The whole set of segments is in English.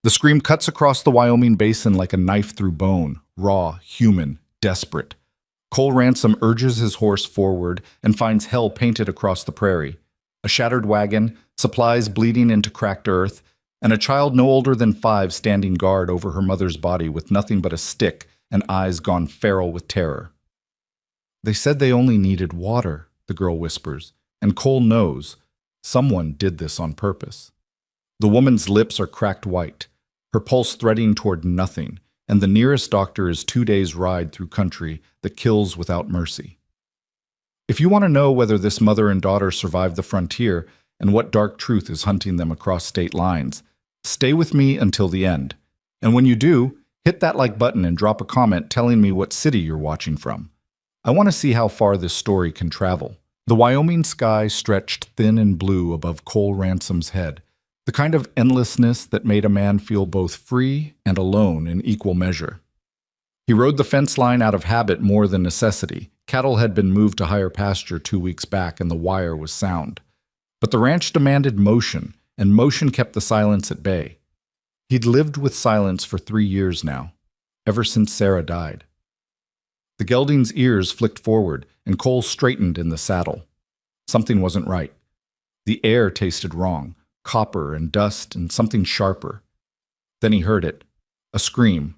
The scream cuts across the Wyoming basin like a knife through bone, raw, human, desperate. Cole Ransom urges his horse forward and finds hell painted across the prairie. A shattered wagon, supplies bleeding into cracked earth, and a child no older than 5 standing guard over her mother's body with nothing but a stick and eyes gone feral with terror. They said they only needed water, the girl whispers, and Cole knows someone did this on purpose. The woman's lips are cracked white, her pulse threading toward nothing, and the nearest doctor is 2 days' ride through country that kills without mercy. If you want to know whether this mother and daughter survived the frontier and what dark truth is hunting them across state lines, stay with me until the end. And when you do, hit that like button and drop a comment telling me what city you're watching from. I want to see how far this story can travel. The Wyoming sky stretched thin and blue above Cole Ransom's head, the kind of endlessness that made a man feel both free and alone in equal measure. He rode the fence line out of habit more than necessity. Cattle had been moved to higher pasture 2 weeks back, and the wire was sound. But the ranch demanded motion, and motion kept the silence at bay. He'd lived with silence for 3 years now, ever since Sarah died. The gelding's ears flicked forward, and Cole straightened in the saddle. Something wasn't right. The air tasted wrong, copper and dust and something sharper. Then he heard it, a scream.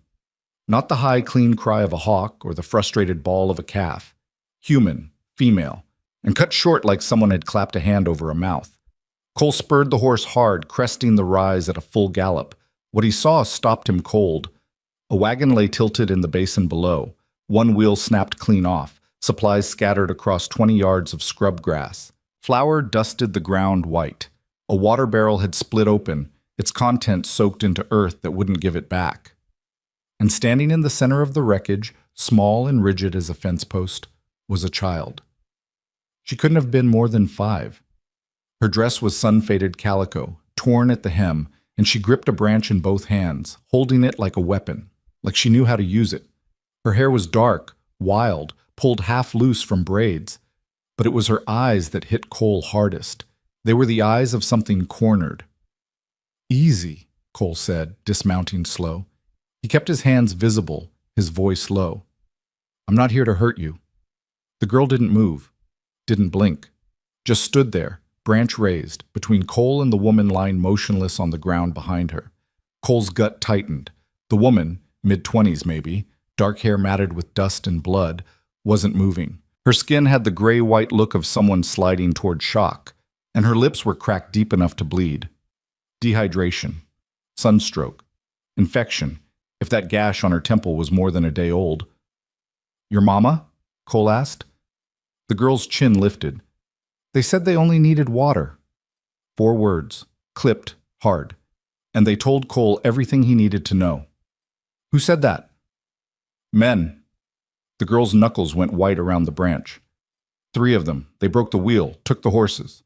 Not the high, clean cry of a hawk or the frustrated bawl of a calf. Human, female, and cut short like someone had clapped a hand over a mouth. Cole spurred the horse hard, cresting the rise at a full gallop. What he saw stopped him cold. A wagon lay tilted in the basin below. One wheel snapped clean off, supplies scattered across 20 yards of scrub grass. Flour dusted the ground white. A water barrel had split open, its contents soaked into earth that wouldn't give it back. And standing in the center of the wreckage, small and rigid as a fence post, was a child. She couldn't have been more than 5. Her dress was sun-faded calico, torn at the hem, and she gripped a branch in both hands, holding it like a weapon, like she knew how to use it. Her hair was dark, wild, pulled half loose from braids, but it was her eyes that hit Cole hardest. They were the eyes of something cornered. "Easy," Cole said, dismounting slow. He kept his hands visible, his voice low. "I'm not here to hurt you." The girl didn't move, didn't blink, just stood there, branch raised, between Cole and the woman lying motionless on the ground behind her. Cole's gut tightened. The woman, mid-20s maybe, dark hair matted with dust and blood, wasn't moving. Her skin had the gray-white look of someone sliding toward shock, and her lips were cracked deep enough to bleed. Dehydration, sunstroke, infection, if that gash on her temple was more than a day old. "Your mama?" Cole asked. The girl's chin lifted. "They said they only needed water." 4 words, clipped hard, and they told Cole everything he needed to know. "Who said that?" "Men." The girl's knuckles went white around the branch. 3 of them. They broke the wheel, took the horses.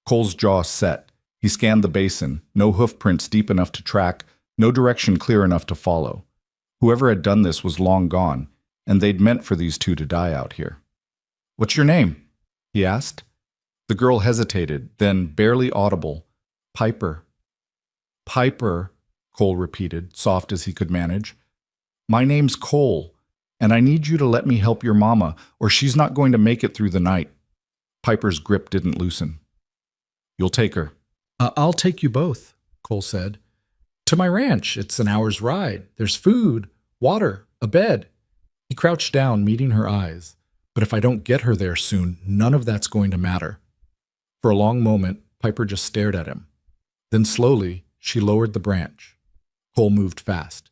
Cole's jaw set. He scanned the basin, no hoof prints deep enough to track, no direction clear enough to follow. Whoever had done this was long gone, and they'd meant for these 2 to die out here. "What's your name?" he asked. The girl hesitated, then, barely audible, "Piper." "Piper," Cole repeated, soft as he could manage. "My name's Cole, and I need you to let me help your mama, or she's not going to make it through the night." Piper's grip didn't loosen. "You'll take her." I'll take you both," Cole said. "To my ranch. It's an hour's ride. There's food, water, a bed." He crouched down, meeting her eyes. "But if I don't get her there soon, none of that's going to matter." For a long moment, Piper just stared at him. Then slowly, she lowered the branch. Cole moved fast.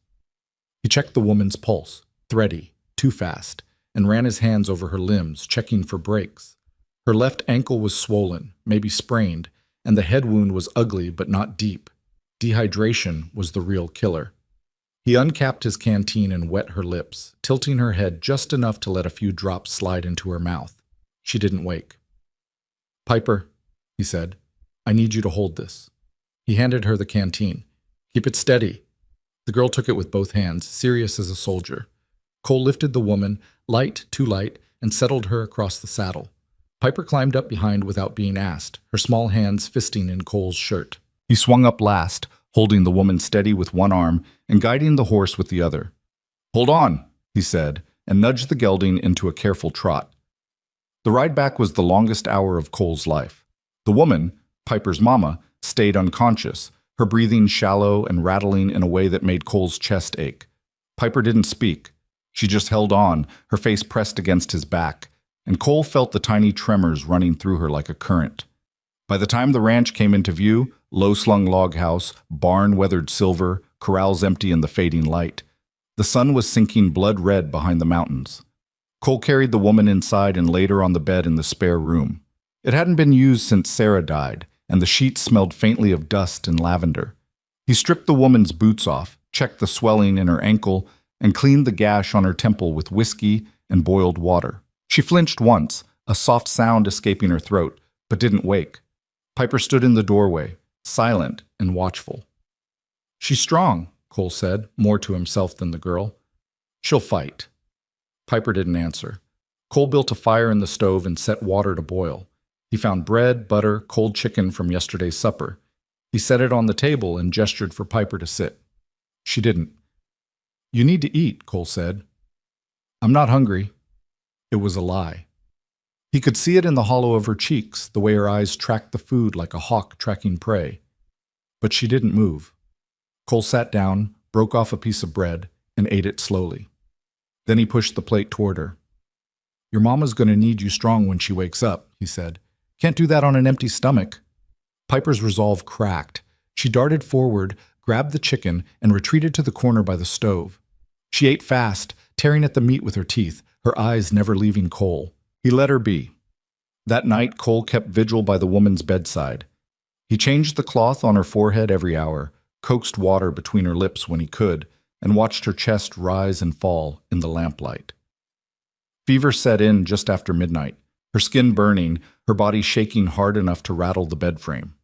He checked the woman's pulse, thready, too fast, and ran his hands over her limbs, checking for breaks. Her left ankle was swollen, maybe sprained, and the head wound was ugly but not deep. Dehydration was the real killer. He uncapped his canteen and wet her lips, tilting her head just enough to let a few drops slide into her mouth. She didn't wake. "Piper," he said, "I need you to hold this." He handed her the canteen. "Keep it steady." The girl took it with both hands, serious as a soldier. Cole lifted the woman, light, too light, and settled her across the saddle. Piper climbed up behind without being asked, her small hands fisting in Cole's shirt. He swung up last, holding the woman steady with one arm and guiding the horse with the other. "Hold on," he said, and nudged the gelding into a careful trot. The ride back was the longest hour of Cole's life. The woman, Piper's mama, stayed unconscious, her breathing shallow and rattling in a way that made Cole's chest ache. Piper didn't speak. She just held on, her face pressed against his back, and Cole felt the tiny tremors running through her like a current. By the time the ranch came into view, low-slung log house, barn weathered silver, corrals empty in the fading light, the sun was sinking blood red behind the mountains. Cole carried the woman inside and laid her on the bed in the spare room. It hadn't been used since Sarah died, and the sheets smelled faintly of dust and lavender. He stripped the woman's boots off, checked the swelling in her ankle, and cleaned the gash on her temple with whiskey and boiled water. She flinched once, a soft sound escaping her throat, but didn't wake. Piper stood in the doorway, silent and watchful. "She's strong," Cole said, more to himself than the girl. "She'll fight." Piper didn't answer. Cole built a fire in the stove and set water to boil. He found bread, butter, cold chicken from yesterday's supper. He set it on the table and gestured for Piper to sit. She didn't. "You need to eat," Cole said. "I'm not hungry." It was a lie. He could see it in the hollow of her cheeks, the way her eyes tracked the food like a hawk tracking prey. But she didn't move. Cole sat down, broke off a piece of bread, and ate it slowly. Then he pushed the plate toward her. "Your mama's going to need you strong when she wakes up," he said. "Can't do that on an empty stomach." Piper's resolve cracked. She darted forward, grabbed the chicken, and retreated to the corner by the stove. She ate fast, tearing at the meat with her teeth, her eyes never leaving Cole. He let her be. That night, Cole kept vigil by the woman's bedside. He changed the cloth on her forehead every hour, coaxed water between her lips when he could, and watched her chest rise and fall in the lamplight. Fever set in just after midnight, her skin burning, her body shaking hard enough to rattle the bed frame.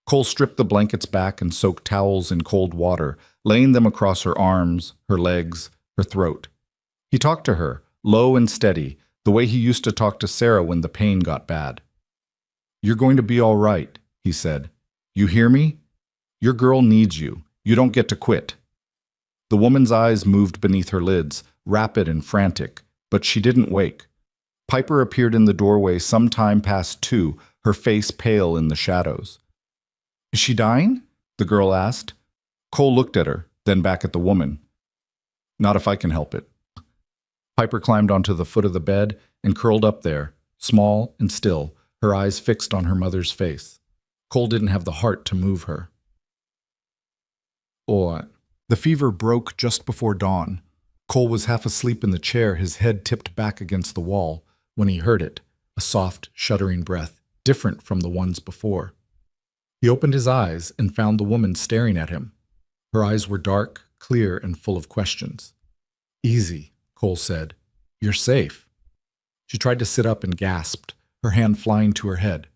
Cole stripped the blankets back and soaked towels in cold water, laying them across her arms, her legs, her throat. He talked to her, low and steady, the way he used to talk to Sarah when the pain got bad. "You're going to be all right," he said. "You hear me? Your girl needs you. You don't get to quit." The woman's eyes moved beneath her lids, rapid and frantic, but she didn't wake. Piper appeared in the doorway some time past 2, her face pale in the shadows. "Is she dying?" the girl asked. Cole looked at her, then back at the woman. "Not if I can help it." Piper climbed onto the foot of the bed and curled up there, small and still, her eyes fixed on her mother's face. Cole didn't have the heart to move her. The fever broke just before dawn. Cole was half asleep in the chair, his head tipped back against the wall, when he heard it, a soft, shuddering breath, different from the ones before. He opened his eyes and found the woman staring at him. Her eyes were dark, clear, and full of questions. "Easy," Cole said. "You're safe." She tried to sit up and gasped, her hand flying to her head.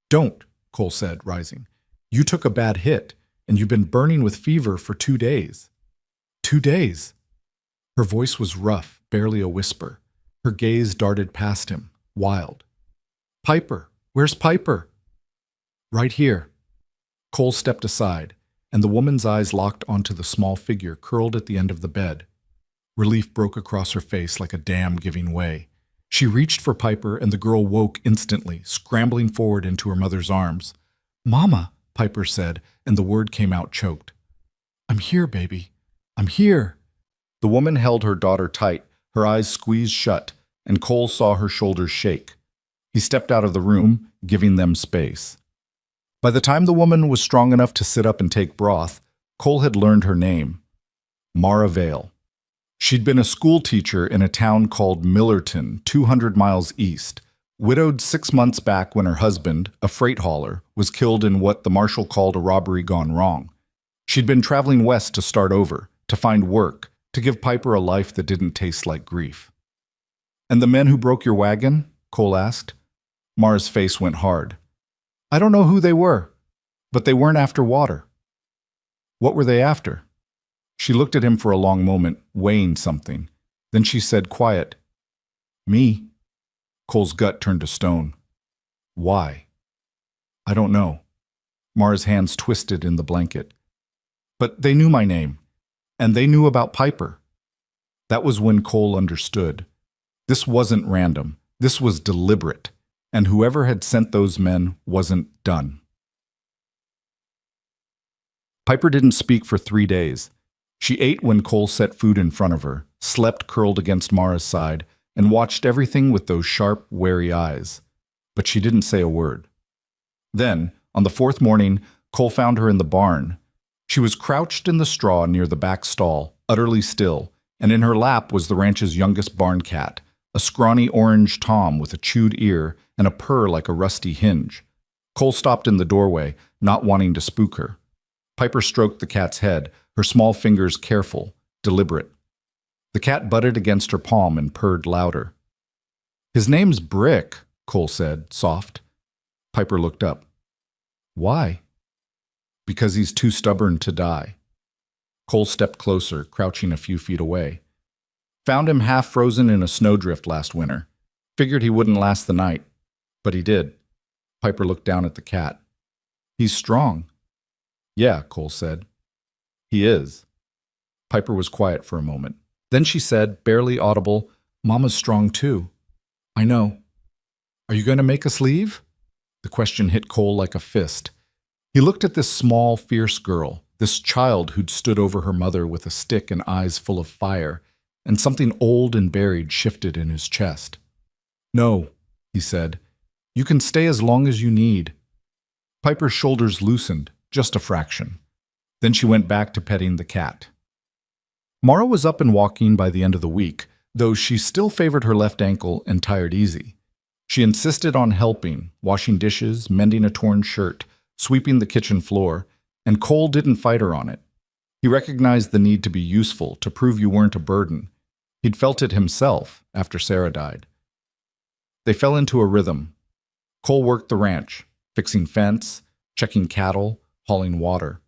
"Don't," Cole said, rising. "You took a bad hit, and you've been burning with fever for 2 days." 2 days? Her voice was rough, barely a whisper. Her gaze darted past him, wild. "Piper! Where's Piper?" "Right here." Cole stepped aside, and the woman's eyes locked onto the small figure curled at the end of the bed. Relief broke across her face like a dam giving way. She reached for Piper, and the girl woke instantly, scrambling forward into her mother's arms. "Mama," Piper said, and the word came out choked. "I'm here, baby. I'm here." The woman held her daughter tight, her eyes squeezed shut, and Cole saw her shoulders shake. He stepped out of the room, giving them space. By the time the woman was strong enough to sit up and take broth, Cole had learned her name, Mara Vale. She'd been a school teacher in a town called Millerton, 200 miles east, widowed 6 months back when her husband, a freight hauler, was killed in what the marshal called a robbery gone wrong. She'd been traveling west to start over, to find work, to give Piper a life that didn't taste like grief. "And the men who broke your wagon?" Cole asked. Mara's face went hard. "I don't know who they were, but they weren't after water." "What were they after?" She looked at him for a long moment, weighing something. Then she said, quiet, "Me." Cole's gut turned to stone. "Why?" "I don't know." Mara's hands twisted in the blanket. But they knew my name, and they knew about Piper. That was when Cole understood. This wasn't random. This was deliberate, and whoever had sent those men wasn't done. Piper didn't speak for 3 days. She ate when Cole set food in front of her, slept curled against Mara's side, and watched everything with those sharp, wary eyes. But she didn't say a word. Then, on the 4th morning, Cole found her in the barn. She was crouched in the straw near the back stall, utterly still, and in her lap was the ranch's youngest barn cat, a scrawny orange tom with a chewed ear and a purr like a rusty hinge. Cole stopped in the doorway, not wanting to spook her. Piper stroked the cat's head, her small fingers careful, deliberate. The cat butted against her palm and purred louder. "His name's Brick," Cole said, soft. Piper looked up. "Why?" "Because he's too stubborn to die." Cole stepped closer, crouching a few feet away. "Found him half frozen in a snowdrift last winter. Figured he wouldn't last the night. But he did." Piper looked down at the cat. "He's strong." "Yeah," Cole said. "He is." Piper was quiet for a moment. Then she said, barely audible, "Mama's strong too." "I know." "Are you going to make us leave?" The question hit Cole like a fist. He looked at this small, fierce girl, this child who'd stood over her mother with a stick and eyes full of fire, and something old and buried shifted in his chest. "No," he said. "You can stay as long as you need." Piper's shoulders loosened, just a fraction. Then she went back to petting the cat. Mara was up and walking by the end of the week, though she still favored her left ankle and tired easy. She insisted on helping, washing dishes, mending a torn shirt, sweeping the kitchen floor, and Cole didn't fight her on it. He recognized the need to be useful, to prove you weren't a burden. He'd felt it himself after Sarah died. They fell into a rhythm. Cole worked the ranch, fixing fence, checking cattle, hauling water.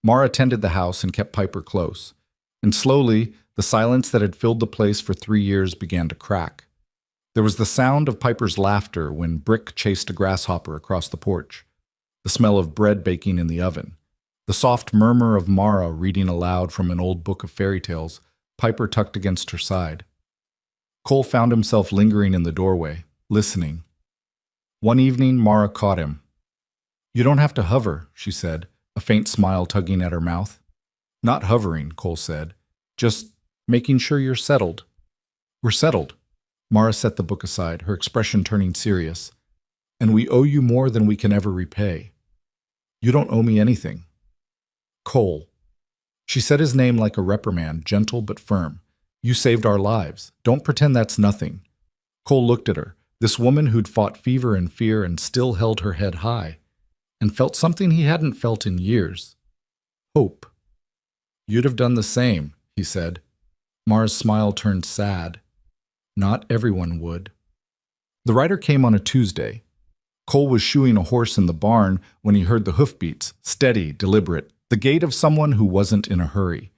Mara tended the house and kept Piper close. And slowly, the silence that had filled the place for 3 years began to crack. There was the sound of Piper's laughter when Brick chased a grasshopper across the porch, the smell of bread baking in the oven, the soft murmur of Mara reading aloud from an old book of fairy tales, Piper tucked against her side. Cole found himself lingering in the doorway, listening. One evening, Mara caught him. "You don't have to hover," she said, a faint smile tugging at her mouth. "Not hovering," Cole said. "Just making sure you're settled." "We're settled." Mara set the book aside, her expression turning serious. "And we owe you more than we can ever repay." "You don't owe me anything." "Cole." She said his name like a reprimand, gentle but firm. "You saved our lives. Don't pretend that's nothing." Cole looked at her, this woman who'd fought fever and fear and still held her head high, and felt something he hadn't felt in years. Hope. "You'd have done the same," he said. Mara's smile turned sad. "Not everyone would." The rider came on a Tuesday. Cole was shoeing a horse in the barn when he heard the hoofbeats, steady, deliberate, the gait of someone who wasn't in a hurry.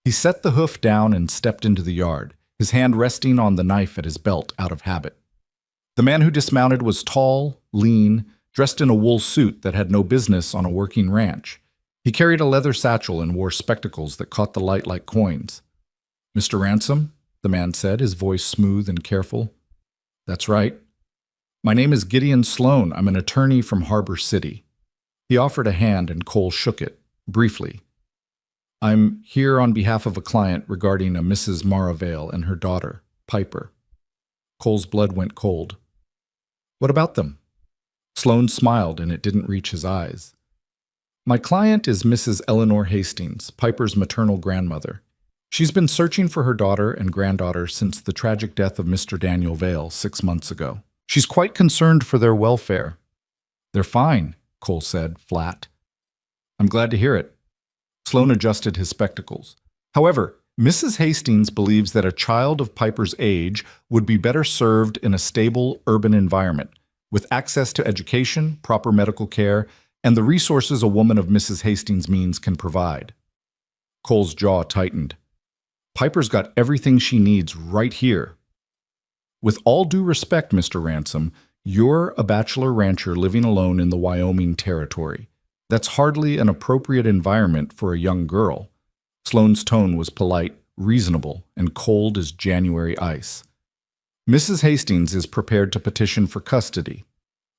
He set the hoof down and stepped into the yard, his hand resting on the knife at his belt out of habit. The man who dismounted was tall, lean, dressed in a wool suit that had no business on a working ranch. He carried a leather satchel and wore spectacles that caught the light like coins. "Mr. Ransom?" the man said, his voice smooth and careful. "That's right." "My name is Gideon Sloan. I'm an attorney from Harbor City." He offered a hand and Cole shook it, briefly. "I'm here on behalf of a client regarding a Mrs. Mara Vale and her daughter, Piper." Cole's blood went cold. "What about them?" Sloan smiled and it didn't reach his eyes. "My client is Mrs. Eleanor Hastings, Piper's maternal grandmother. She's been searching for her daughter and granddaughter since the tragic death of Mr. Daniel Vale 6 months ago. She's quite concerned for their welfare." "They're fine," Cole said, flat. "I'm glad to hear it." Sloan adjusted his spectacles. "However, Mrs. Hastings believes that a child of Piper's age would be better served in a stable urban environment, with access to education, proper medical care, and the resources a woman of Mrs. Hastings' means can provide." Cole's jaw tightened. "Piper's got everything she needs right here." "With all due respect, Mr. Ransom, you're a bachelor rancher living alone in the Wyoming Territory. That's hardly an appropriate environment for a young girl. Sloane's tone was polite, reasonable, and cold as January ice. Mrs. Hastings is prepared to petition for custody,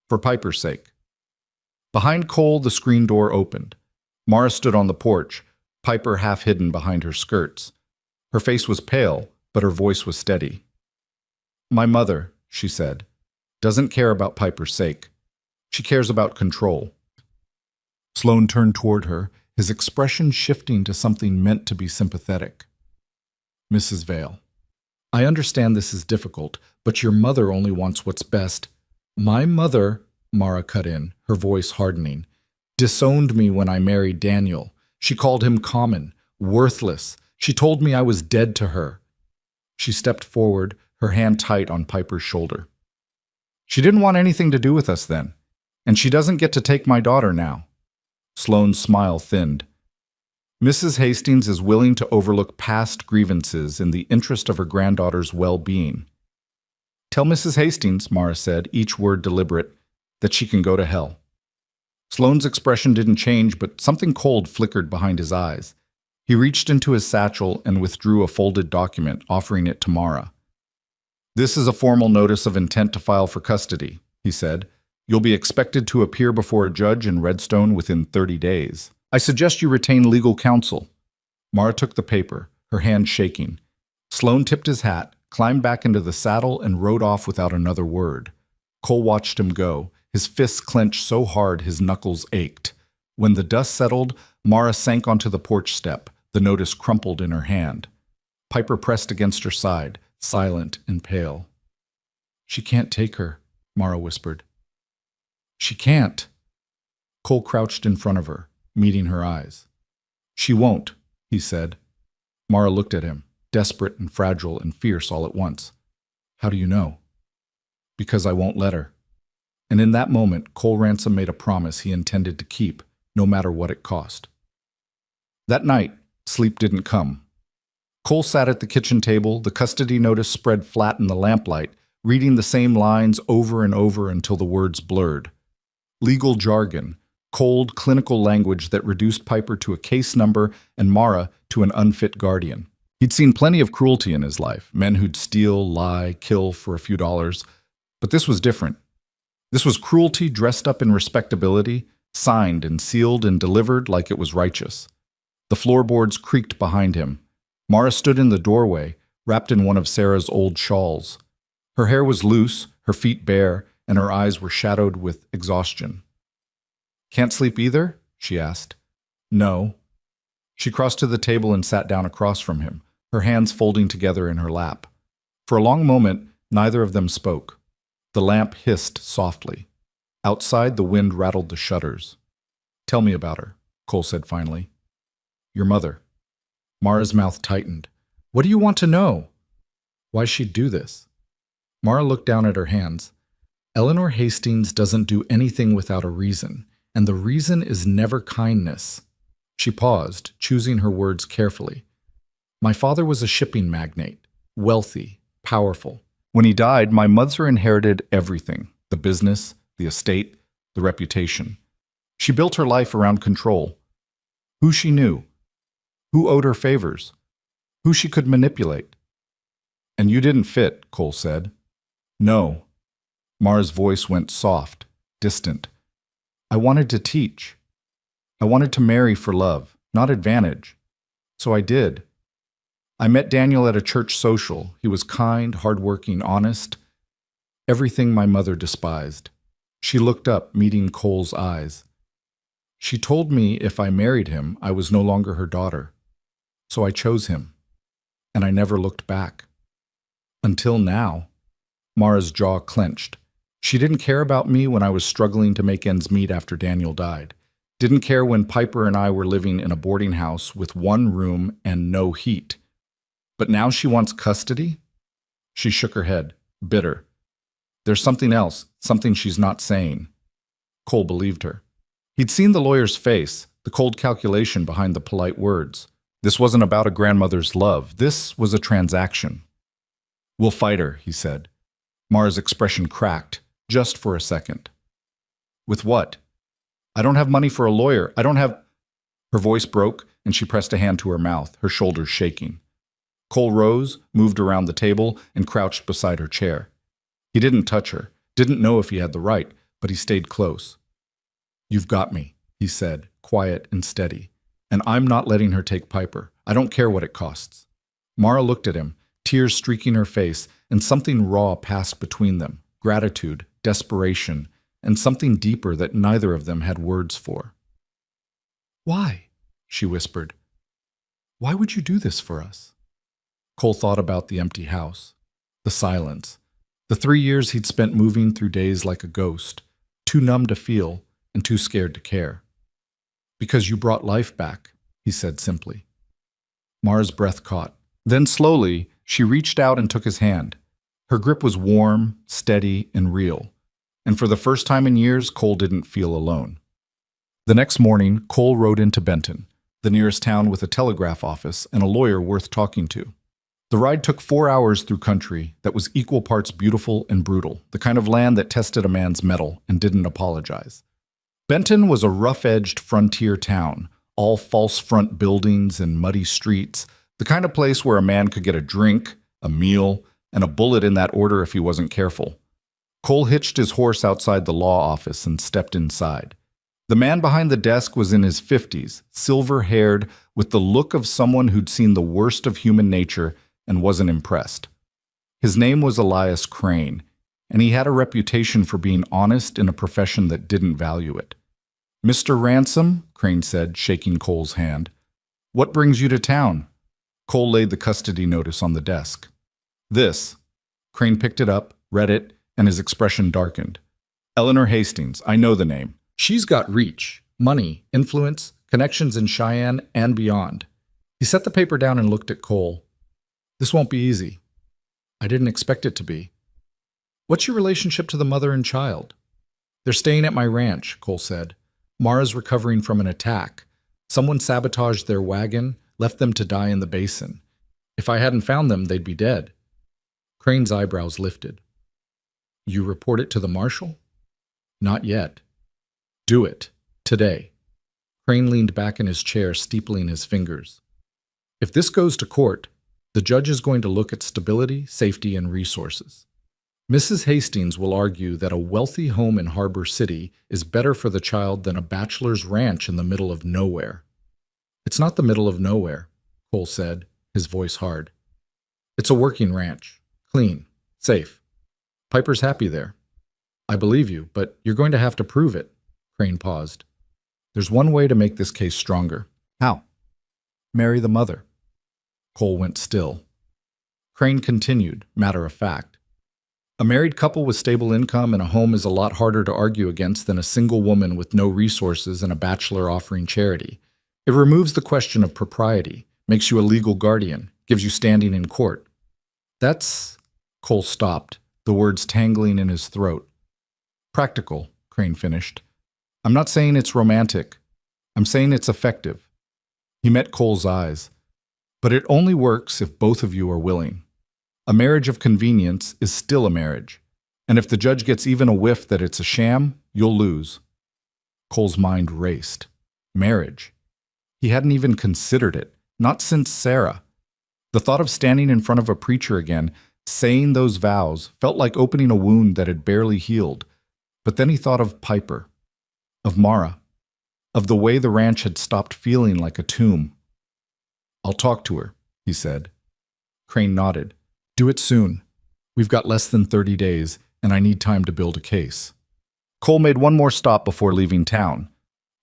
for Piper's sake. Behind Cole, the screen door opened. Mara stood on the porch, Piper half hidden behind her skirts. Her face was pale, but her voice was steady. "My mother," she said, "doesn't care about Piper's sake. She cares about control." Sloane turned toward her, his expression shifting to something meant to be sympathetic. "Mrs. Vale, I understand this is difficult, but your mother only wants what's best." "My mother," Mara cut in, her voice hardening, "disowned me when I married Daniel. She called him common, worthless. She told me I was dead to her." She stepped forward, her hand tight on Piper's shoulder. "She didn't want anything to do with us then, and she doesn't get to take my daughter now." Sloane's smile thinned. Mrs. Hastings is willing to overlook past grievances in the interest of her granddaughter's well-being. "Tell Mrs. Hastings," Mara said, each word deliberate, "that she can go to hell." Sloane's expression didn't change, but something cold flickered behind his eyes. He reached into his satchel and withdrew a folded document, offering it to Mara. "This is a formal notice of intent to file for custody," he said. "You'll be expected to appear before a judge in Redstone within 30 days. I suggest you retain legal counsel." Mara took the paper, her hand shaking. Sloane tipped his hat, climbed back into the saddle, and rode off without another word. Cole watched him go, his fists clenched so hard his knuckles ached. When the dust settled, Mara sank onto the porch step, the notice crumpled in her hand. Piper pressed against her side, silent and pale. "She can't take her," Mara whispered. "She can't." Cole crouched in front of her, meeting her eyes. "She won't," he said. Mara looked at him, desperate and fragile and fierce all at once. "How do you know?" "Because I won't let her." And in that moment, Cole Ransom made a promise he intended to keep, no matter what it cost. That night, sleep didn't come. Cole sat at the kitchen table, the custody notice spread flat in the lamplight, reading the same lines over and over until the words blurred. Legal jargon, cold, clinical language that reduced Piper to a case number and Mara to an unfit guardian. He'd seen plenty of cruelty in his life, men who'd steal, lie, kill for a few dollars. But this was different. This was cruelty dressed up in respectability, signed and sealed and delivered like it was righteous. The floorboards creaked behind him. Mara stood in the doorway, wrapped in one of Sarah's old shawls. Her hair was loose, her feet bare, and her eyes were shadowed with exhaustion. "Can't sleep either?" she asked. "No." She crossed to the table and sat down across from him, her hands folding together in her lap. For a long moment, neither of them spoke. The lamp hissed softly. Outside, the wind rattled the shutters. "Tell me about her," Cole said finally. "Your mother." Mara's mouth tightened. "What do you want to know?" "Why she'd do this?" Mara looked down at her hands. "Eleanor Hastings doesn't do anything without a reason, and the reason is never kindness." She paused, choosing her words carefully. "My father was a shipping magnate, wealthy, powerful. When he died, my mother inherited everything, the business, the estate, the reputation. She built her life around control. Who she knew, who owed her favors, who she could manipulate. And you didn't fit," Cole said. "No." Mara's voice went soft, distant. "I wanted to teach. I wanted to marry for love, not advantage. So I did. I met Daniel at a church social. He was kind, hardworking, honest. Everything my mother despised." She looked up, meeting Cole's eyes. "She told me if I married him, I was no longer her daughter. So I chose him. And I never looked back. Until now." Mara's jaw clenched. She didn't care about me when I was struggling to make ends meet after Daniel died. Didn't care when Piper and I were living in a boarding house with one room and no heat. But now she wants custody? She shook her head, bitter. There's something else, something she's not saying. Cole believed her. He'd seen the lawyer's face, the cold calculation behind the polite words. This wasn't about a grandmother's love. This was a transaction. "We'll fight her," he said. Mara's expression cracked, just for a second. "With what?" I don't have money for a lawyer. I don't have... Her voice broke, and she pressed a hand to her mouth, her shoulders shaking. Cole rose, moved around the table, and crouched beside her chair. He didn't touch her, didn't know if he had the right, but he stayed close. "You've got me," he said, quiet and steady. "And I'm not letting her take Piper. I don't care what it costs." Mara looked at him, tears streaking her face, and something raw passed between them, gratitude, desperation, and something deeper that neither of them had words for. "Why?" she whispered. "Why would you do this for us?" Cole thought about the empty house, the silence, the 3 years he'd spent moving through days like a ghost, too numb to feel and too scared to care. "Because you brought life back," he said simply. Mara's breath caught. Then slowly, she reached out and took his hand. Her grip was warm, steady, and real. And for the first time in years, Cole didn't feel alone. The next morning, Cole rode into Benton, the nearest town with a telegraph office and a lawyer worth talking to. The ride took 4 hours through country that was equal parts beautiful and brutal, the kind of land that tested a man's mettle and didn't apologize. Benton was a rough-edged frontier town, all false front buildings and muddy streets, the kind of place where a man could get a drink, a meal, and a bullet in that order if he wasn't careful. Cole hitched his horse outside the law office and stepped inside. The man behind the desk was in his 50s, silver-haired, with the look of someone who'd seen the worst of human nature and wasn't impressed. His name was Elias Crane, and he had a reputation for being honest in a profession that didn't value it. "Mr. Ransom," Crane said, shaking Cole's hand. "What brings you to town?" Cole laid the custody notice on the desk. "This." Crane picked it up, read it, and his expression darkened. "Eleanor Hastings, I know the name. She's got reach, money, influence, connections in Cheyenne and beyond." He set the paper down and looked at Cole. "This won't be easy." "I didn't expect it to be." "What's your relationship to the mother and child?" "They're staying at my ranch," Cole said. "Mara's recovering from an attack. Someone sabotaged their wagon, left them to die in the basin. If I hadn't found them, they'd be dead." Crane's eyebrows lifted. "You report it to the marshal?" "Not yet." "Do it. Today." Crane leaned back in his chair, steepling his fingers. "If this goes to court, the judge is going to look at stability, safety, and resources. Mrs. Hastings will argue that a wealthy home in Harbor City is better for the child than a bachelor's ranch in the middle of nowhere." "It's not the middle of nowhere," Cole said, his voice hard. "It's a working ranch. Clean. Safe. Piper's happy there." "I believe you, but you're going to have to prove it." Crane paused. "There's one way to make this case stronger." "How?" "Marry the mother." Cole went still. Crane continued, matter of fact. "A married couple with stable income and a home is a lot harder to argue against than a single woman with no resources and a bachelor offering charity. It removes the question of propriety, makes you a legal guardian, gives you standing in court." "That's..." Cole stopped, the words tangling in his throat. "Practical," Crane finished. "I'm not saying it's romantic. I'm saying it's effective." He met Cole's eyes. "But it only works if both of you are willing. A marriage of convenience is still a marriage. And if the judge gets even a whiff that it's a sham, you'll lose." Cole's mind raced. Marriage. He hadn't even considered it, not since Sarah. The thought of standing in front of a preacher again, saying those vows, felt like opening a wound that had barely healed. But then he thought of Piper, of Mara, of the way the ranch had stopped feeling like a tomb. "I'll talk to her," he said. Crane nodded. "Do it soon. We've got less than 30 days, and I need time to build a case." Cole made one more stop before leaving town,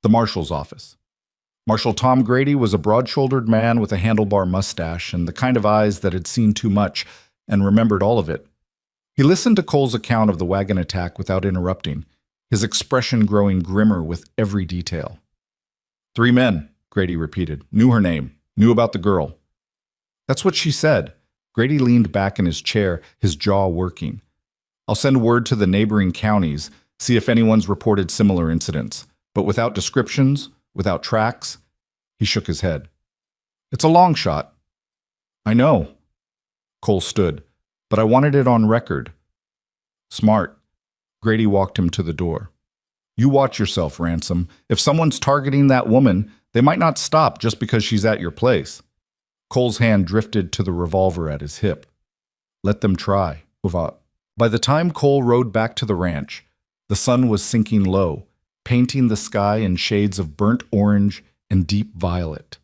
the marshal's office. Marshal Tom Grady was a broad-shouldered man with a handlebar mustache and the kind of eyes that had seen too much and remembered all of it. He listened to Cole's account of the wagon attack without interrupting, his expression growing grimmer with every detail. "3 men, Grady repeated. "Knew her name. Knew about the girl." "That's what she said." Grady leaned back in his chair, his jaw working. "I'll send word to the neighboring counties, see if anyone's reported similar incidents. But without descriptions, without tracks..." He shook his head. "It's a long shot." "I know." Cole stood. "But I wanted it on record." "Smart." Grady walked him to the door. You watch yourself, Ransom. If someone's targeting that woman, they might not stop just because she's at your place. Cole's hand drifted to the revolver at his hip. Let them try. By the time Cole rode back to the ranch, the sun was sinking low, painting the sky in shades of burnt orange and deep violet.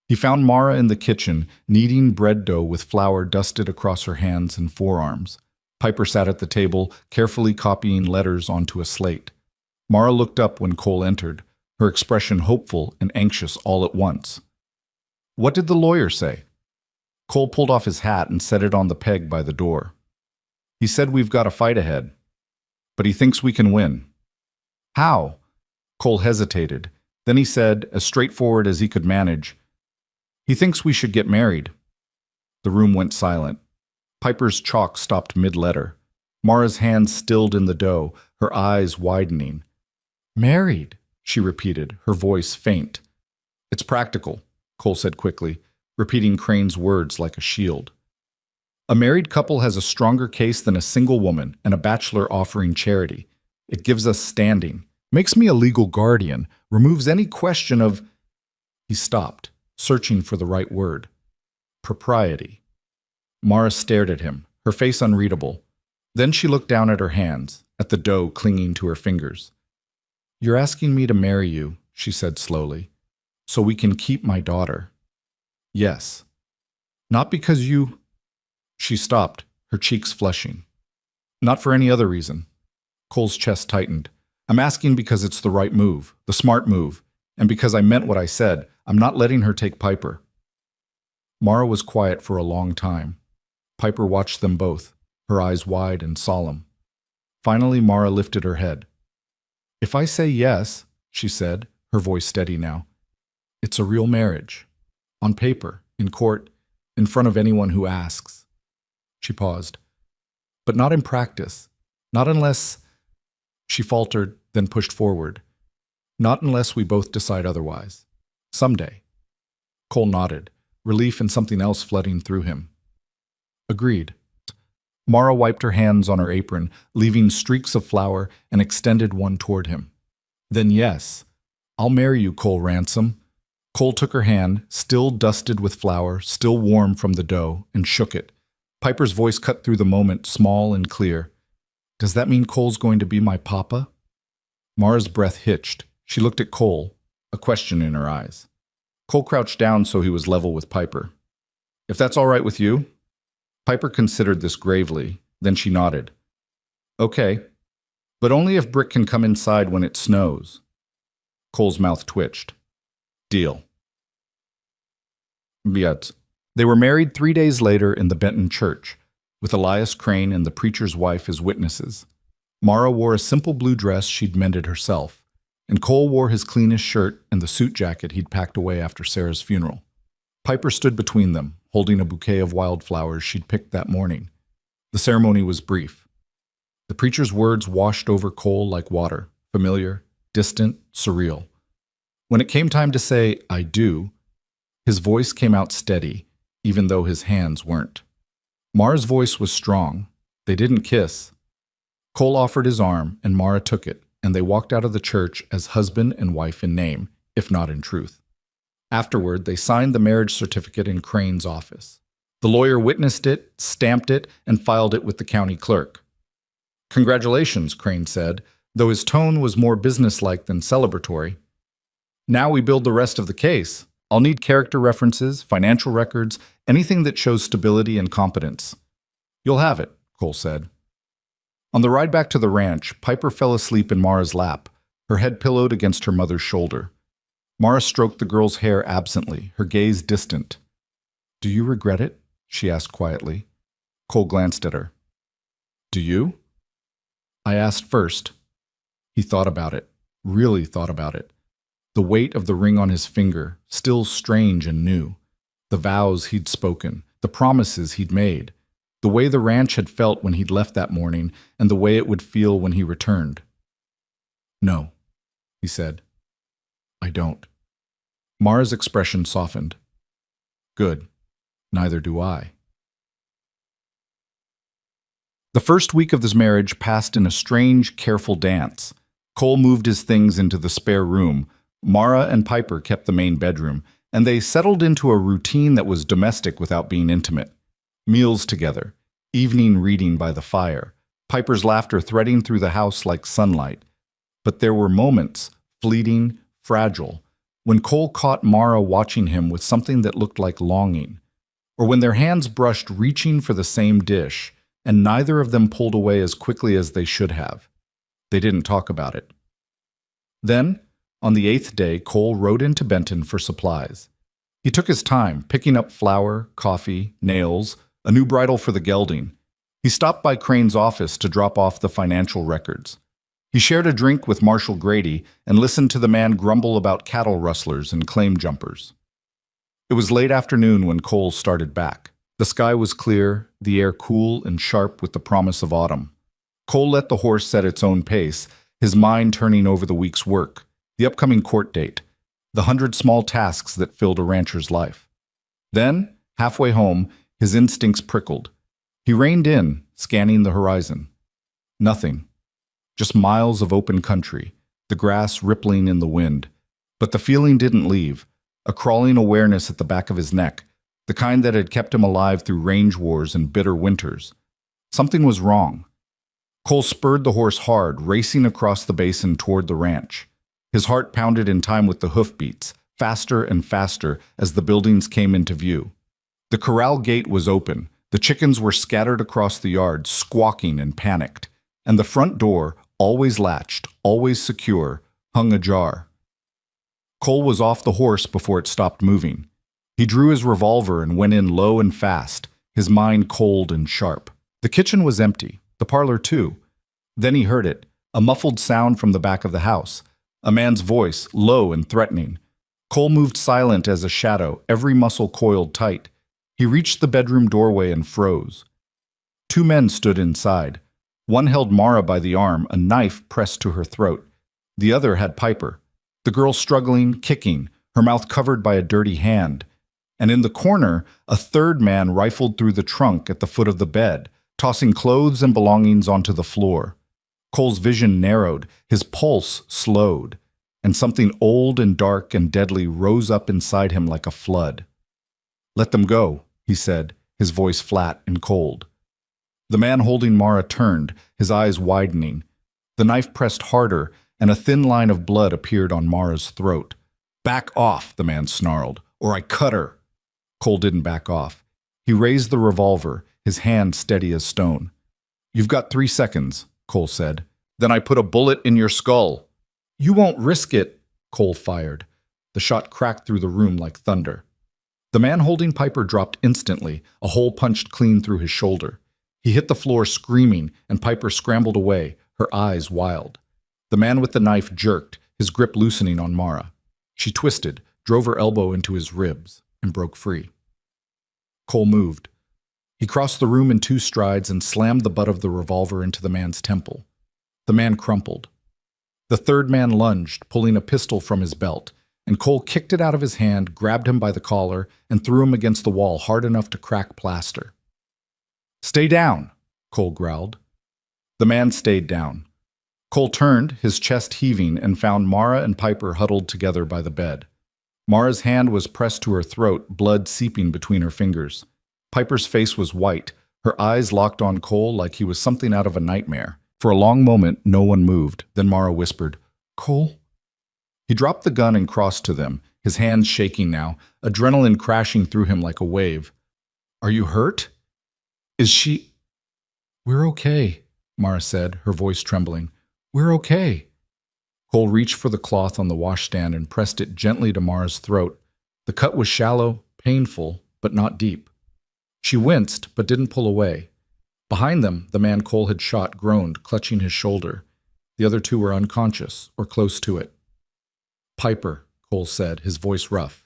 He found Mara in the kitchen, kneading bread dough with flour dusted across her hands and forearms. Piper sat at the table, carefully copying letters onto a slate. Mara looked up when Cole entered, her expression hopeful and anxious all at once. What did the lawyer say? Cole pulled off his hat and set it on the peg by the door. He said we've got a fight ahead, but he thinks we can win. How? Cole hesitated. Then he said, as straightforward as he could manage, he thinks we should get married. The room went silent. Piper's chalk stopped mid-letter. Mara's hands stilled in the dough, her eyes widening. Married, she repeated, her voice faint. It's practical, Cole said quickly, repeating Crane's words like a shield. A married couple has a stronger case than a single woman and a bachelor offering charity. It gives us standing, makes me a legal guardian, removes any question of... He stopped, searching for the right word. Propriety. Mara stared at him, her face unreadable. Then she looked down at her hands, at the dough clinging to her fingers. You're asking me to marry you, she said slowly, so we can keep my daughter. Yes. Not because you... She stopped, her cheeks flushing. Not for any other reason. Cole's chest tightened. I'm asking because it's the right move, the smart move, and because I meant what I said. I'm not letting her take Piper. Mara was quiet for a long time. Piper watched them both, her eyes wide and solemn. Finally, Mara lifted her head. If I say yes, she said, her voice steady now, it's a real marriage. On paper, in court, in front of anyone who asks. She paused. But not in practice. Not unless... She faltered, then pushed forward. Not unless we both decide otherwise. Someday. Cole nodded, relief and something else flooding through him. Agreed. Mara wiped her hands on her apron, leaving streaks of flour, and extended one toward him. Then yes, I'll marry you, Cole Ransom. Cole took her hand, still dusted with flour, still warm from the dough, and shook it. Piper's voice cut through the moment, small and clear. Does that mean Cole's going to be my papa? Mara's breath hitched. She looked at Cole, a question in her eyes. Cole crouched down so he was level with Piper. If that's all right with you? Piper considered this gravely, then she nodded. Okay, but only if Brick can come inside when it snows. Cole's mouth twitched. Deal. Yet, they were married 3 days later in the Benton church, with Elias Crane and the preacher's wife as witnesses. Mara wore a simple blue dress she'd mended herself, and Cole wore his cleanest shirt and the suit jacket he'd packed away after Sarah's funeral. Piper stood between them, holding a bouquet of wildflowers she'd picked that morning. The ceremony was brief. The preacher's words washed over Cole like water, familiar, distant, surreal. When it came time to say, I do, his voice came out steady, even though his hands weren't. Mara's voice was strong. They didn't kiss. Cole offered his arm, and Mara took it, and they walked out of the church as husband and wife in name, if not in truth. Afterward, they signed the marriage certificate in Crane's office. The lawyer witnessed it, stamped it, and filed it with the county clerk. Congratulations, Crane said, though his tone was more businesslike than celebratory. Now we build the rest of the case. I'll need character references, financial records, anything that shows stability and competence. You'll have it, Cole said. On the ride back to the ranch, Piper fell asleep in Mara's lap, her head pillowed against her mother's shoulder. Mara stroked the girl's hair absently, her gaze distant. Do you regret it? She asked quietly. Cole glanced at her. Do you? I asked first. He thought about it, really thought about it. The weight of the ring on his finger, still strange and new. The vows he'd spoken, the promises he'd made. The way the ranch had felt when he'd left that morning, and the way it would feel when he returned. No, he said. I don't. Mara's expression softened. Good. Neither do I. The first week of this marriage passed in a strange, careful dance. Cole moved his things into the spare room. Mara and Piper kept the main bedroom, and they settled into a routine that was domestic without being intimate. Meals together, evening reading by the fire, Piper's laughter threading through the house like sunlight. But there were moments, fleeting, fragile, when Cole caught Mara watching him with something that looked like longing, or when their hands brushed reaching for the same dish, and neither of them pulled away as quickly as they should have. They didn't talk about it. Then, on the 8th day, Cole rode into Benton for supplies. He took his time, picking up flour, coffee, nails, a new bridle for the gelding. He stopped by Crane's office to drop off the financial records. He shared a drink with Marshal Grady and listened to the man grumble about cattle rustlers and claim jumpers. It was late afternoon when Cole started back. The sky was clear, the air cool and sharp with the promise of autumn. Cole let the horse set its own pace, his mind turning over the week's work, the upcoming court date, the 100 small tasks that filled a rancher's life. Then, halfway home, his instincts prickled. He reined in, scanning the horizon. Nothing. Just miles of open country, the grass rippling in the wind. But the feeling didn't leave, a crawling awareness at the back of his neck, the kind that had kept him alive through range wars and bitter winters. Something was wrong. Cole spurred the horse hard, racing across the basin toward the ranch. His heart pounded in time with the hoofbeats, faster and faster as the buildings came into view. The corral gate was open. The chickens were scattered across the yard, squawking and panicked. And the front door, always latched, always secure, hung ajar. Cole was off the horse before it stopped moving. He drew his revolver and went in low and fast, his mind cold and sharp. The kitchen was empty, the parlor too. Then he heard it, a muffled sound from the back of the house, a man's voice, low and threatening. Cole moved silent as a shadow, every muscle coiled tight. He reached the bedroom doorway and froze. 2 men stood inside. One held Mara by the arm, a knife pressed to her throat. The other had Piper, the girl struggling, kicking, her mouth covered by a dirty hand. And in the corner, a 3rd man rifled through the trunk at the foot of the bed, tossing clothes and belongings onto the floor. Cole's vision narrowed, his pulse slowed, and something old and dark and deadly rose up inside him like a flood. "Let them go," he said, his voice flat and cold. The man holding Mara turned, his eyes widening. The knife pressed harder, and a thin line of blood appeared on Mara's throat. "Back off," the man snarled, "or I cut her." Cole didn't back off. He raised the revolver, his hand steady as stone. "You've got 3 seconds," Cole said. "Then I put a bullet in your skull." "You won't risk it," Cole fired. The shot cracked through the room like thunder. The man holding Piper dropped instantly, a hole punched clean through his shoulder. He hit the floor screaming, and Piper scrambled away, her eyes wild. The man with the knife jerked, his grip loosening on Mara. She twisted, drove her elbow into his ribs, and broke free. Cole moved. He crossed the room in 2 strides and slammed the butt of the revolver into the man's temple. The man crumpled. The 3rd man lunged, pulling a pistol from his belt, and Cole kicked it out of his hand, grabbed him by the collar, and threw him against the wall hard enough to crack plaster. "Stay down," Cole growled. The man stayed down. Cole turned, his chest heaving, and found Mara and Piper huddled together by the bed. Mara's hand was pressed to her throat, blood seeping between her fingers. Piper's face was white, her eyes locked on Cole like he was something out of a nightmare. For a long moment, no one moved. Then Mara whispered, "Cole?" He dropped the gun and crossed to them, his hands shaking now, adrenaline crashing through him like a wave. "Are you hurt? Is she—" "We're okay," Mara said, her voice trembling. "We're okay." Cole reached for the cloth on the washstand and pressed it gently to Mara's throat. The cut was shallow, painful, but not deep. She winced, but didn't pull away. Behind them, the man Cole had shot groaned, clutching his shoulder. The other 2 were unconscious, or close to it. "Piper," Cole said, his voice rough.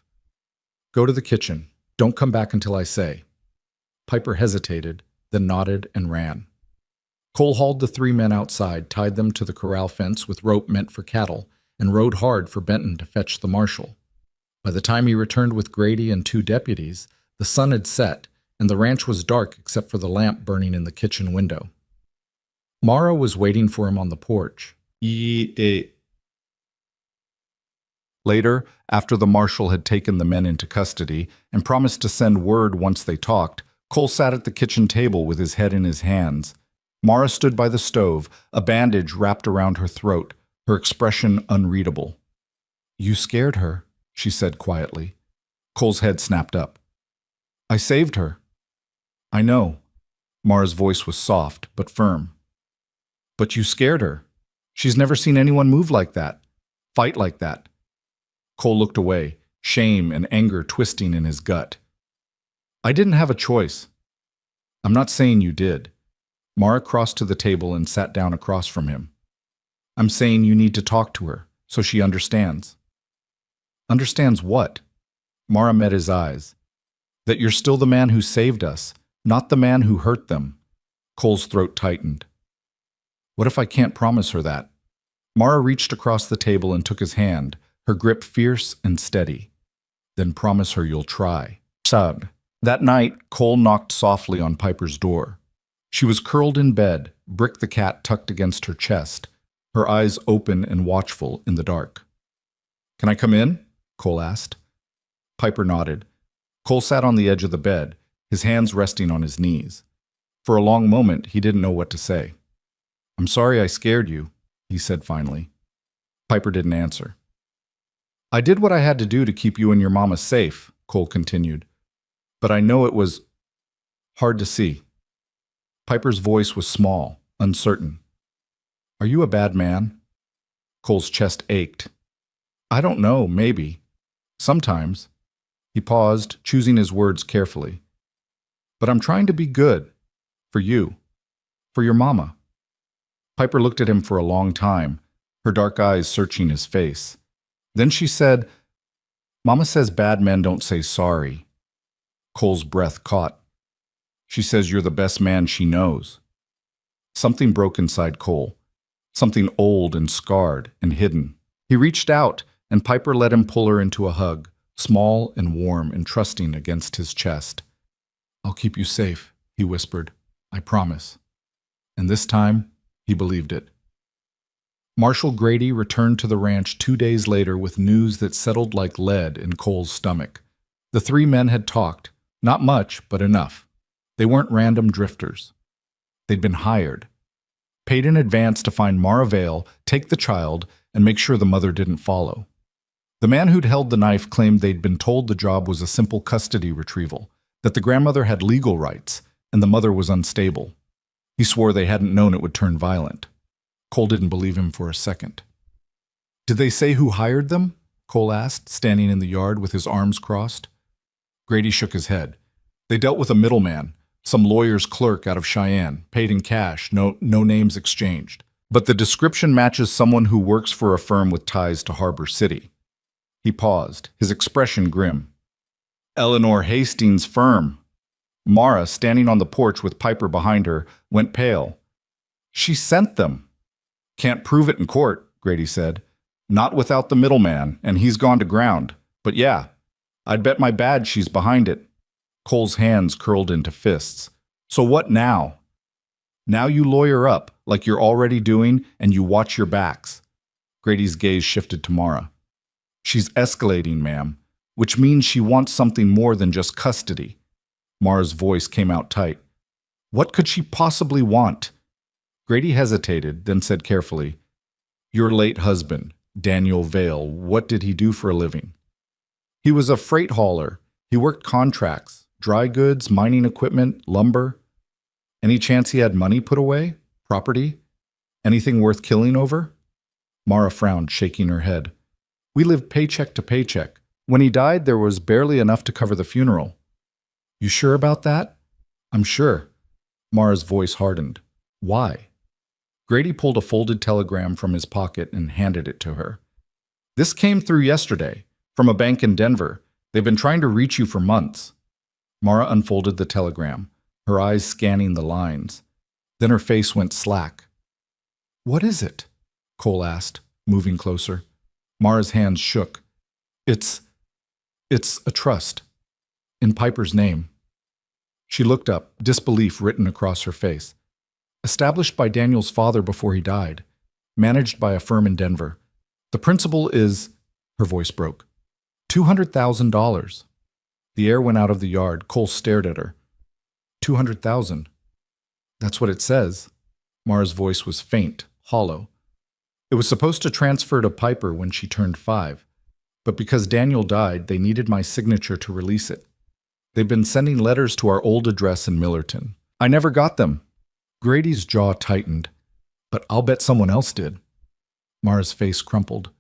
"Go to the kitchen. Don't come back until I say." Piper hesitated, then nodded and ran. Cole hauled the 3 men outside, tied them to the corral fence with rope meant for cattle, and rode hard for Benton to fetch the marshal. By the time he returned with Grady and 2 deputies, the sun had set, and the ranch was dark except for the lamp burning in the kitchen window. Mara was waiting for him on the porch. E- Later, after the marshal had taken the men into custody and promised to send word once they talked, Cole sat at the kitchen table with his head in his hands. Mara stood by the stove, a bandage wrapped around her throat, her expression unreadable. "You scared her," she said quietly. Cole's head snapped up. "I saved her." "I know." Mara's voice was soft but firm. "But you scared her. She's never seen anyone move like that, fight like that." Cole looked away, shame and anger twisting in his gut. "I didn't have a choice." "I'm not saying you did." Mara crossed to the table and sat down across from him. "I'm saying you need to talk to her, so she understands." "Understands what?" Mara met his eyes. "That you're still the man who saved us, not the man who hurt them." Cole's throat tightened. "What if I can't promise her that?" Mara reached across the table and took his hand, her grip fierce and steady. "Then promise her you'll try." Sobbed. That night, Cole knocked softly on Piper's door. She was curled in bed, Brick the cat tucked against her chest, her eyes open and watchful in the dark. "Can I come in?" Cole asked. Piper nodded. Cole sat on the edge of the bed, his hands resting on his knees. For a long moment, he didn't know what to say. "I'm sorry I scared you," he said finally. Piper didn't answer. "I did what I had to do to keep you and your mama safe," Cole continued. "But I know it was hard to see." Piper's voice was small, uncertain. "Are you a bad man?" Cole's chest ached. "I don't know, maybe. Sometimes." He paused, choosing his words carefully. "But I'm trying to be good. For you. For your mama." Piper looked at him for a long time, her dark eyes searching his face. Then she said, "Mama says bad men don't say sorry." Cole's breath caught. "She says you're the best man she knows." Something broke inside Cole. Something old and scarred and hidden. He reached out, and Piper let him pull her into a hug, small and warm and trusting against his chest. "I'll keep you safe," he whispered. "I promise." And this time, he believed it. Marshal Grady returned to the ranch 2 days later with news that settled like lead in Cole's stomach. The three men had talked, not much, but enough. They weren't random drifters. They'd been hired, paid in advance to find Mara Vale, take the child, and make sure the mother didn't follow. The man who'd held the knife claimed they'd been told the job was a simple custody retrieval, that the grandmother had legal rights, and the mother was unstable. He swore they hadn't known it would turn violent. Cole didn't believe him for a second. "Did they say who hired them?" Cole asked, standing in the yard with his arms crossed. Grady shook his head. "They dealt with a middleman, some lawyer's clerk out of Cheyenne, paid in cash, no names exchanged. But the description matches someone who works for a firm with ties to Harbor City." He paused, his expression grim. "Eleanor Hastings' firm." Mara, standing on the porch with Piper behind her, went pale. "She sent them." "Can't prove it in court," Grady said. "Not without the middleman, and he's gone to ground. But yeah, I'd bet my badge she's behind it." Cole's hands curled into fists. "So what now?" "Now you lawyer up, like you're already doing, and you watch your backs." Grady's gaze shifted to Mara. "She's escalating, ma'am, which means she wants something more than just custody." Mara's voice came out tight. "What could she possibly want?" Grady hesitated, then said carefully, "Your late husband, Daniel Vale, what did he do for a living?" "He was a freight hauler. He worked contracts, dry goods, mining equipment, lumber." "Any chance he had money put away? Property? Anything worth killing over?" Mara frowned, shaking her head. "We lived paycheck to paycheck. When he died, there was barely enough to cover the funeral." "You sure about that?" "I'm sure." Mara's voice hardened. "Why?" Grady pulled a folded telegram from his pocket and handed it to her. "This came through yesterday, from a bank in Denver. They've been trying to reach you for months." Mara unfolded the telegram, her eyes scanning the lines. Then her face went slack. "What is it?" Cole asked, moving closer. Mara's hands shook. It's a trust. In Piper's name." She looked up, disbelief written across her face. "Established by Daniel's father before he died. managed by a firm in Denver. The principal is, her voice broke, $200,000. The air went out of the yard. Cole stared at her. 200,000. That's what it says. Mara's voice was faint, hollow. It was supposed to transfer to Piper when she turned 5. But because Daniel died, they needed my signature to release it. They've been sending letters to our old address in Millerton. I never got them. Grady's jaw tightened. But I'll bet someone else did. Mara's face crumpled.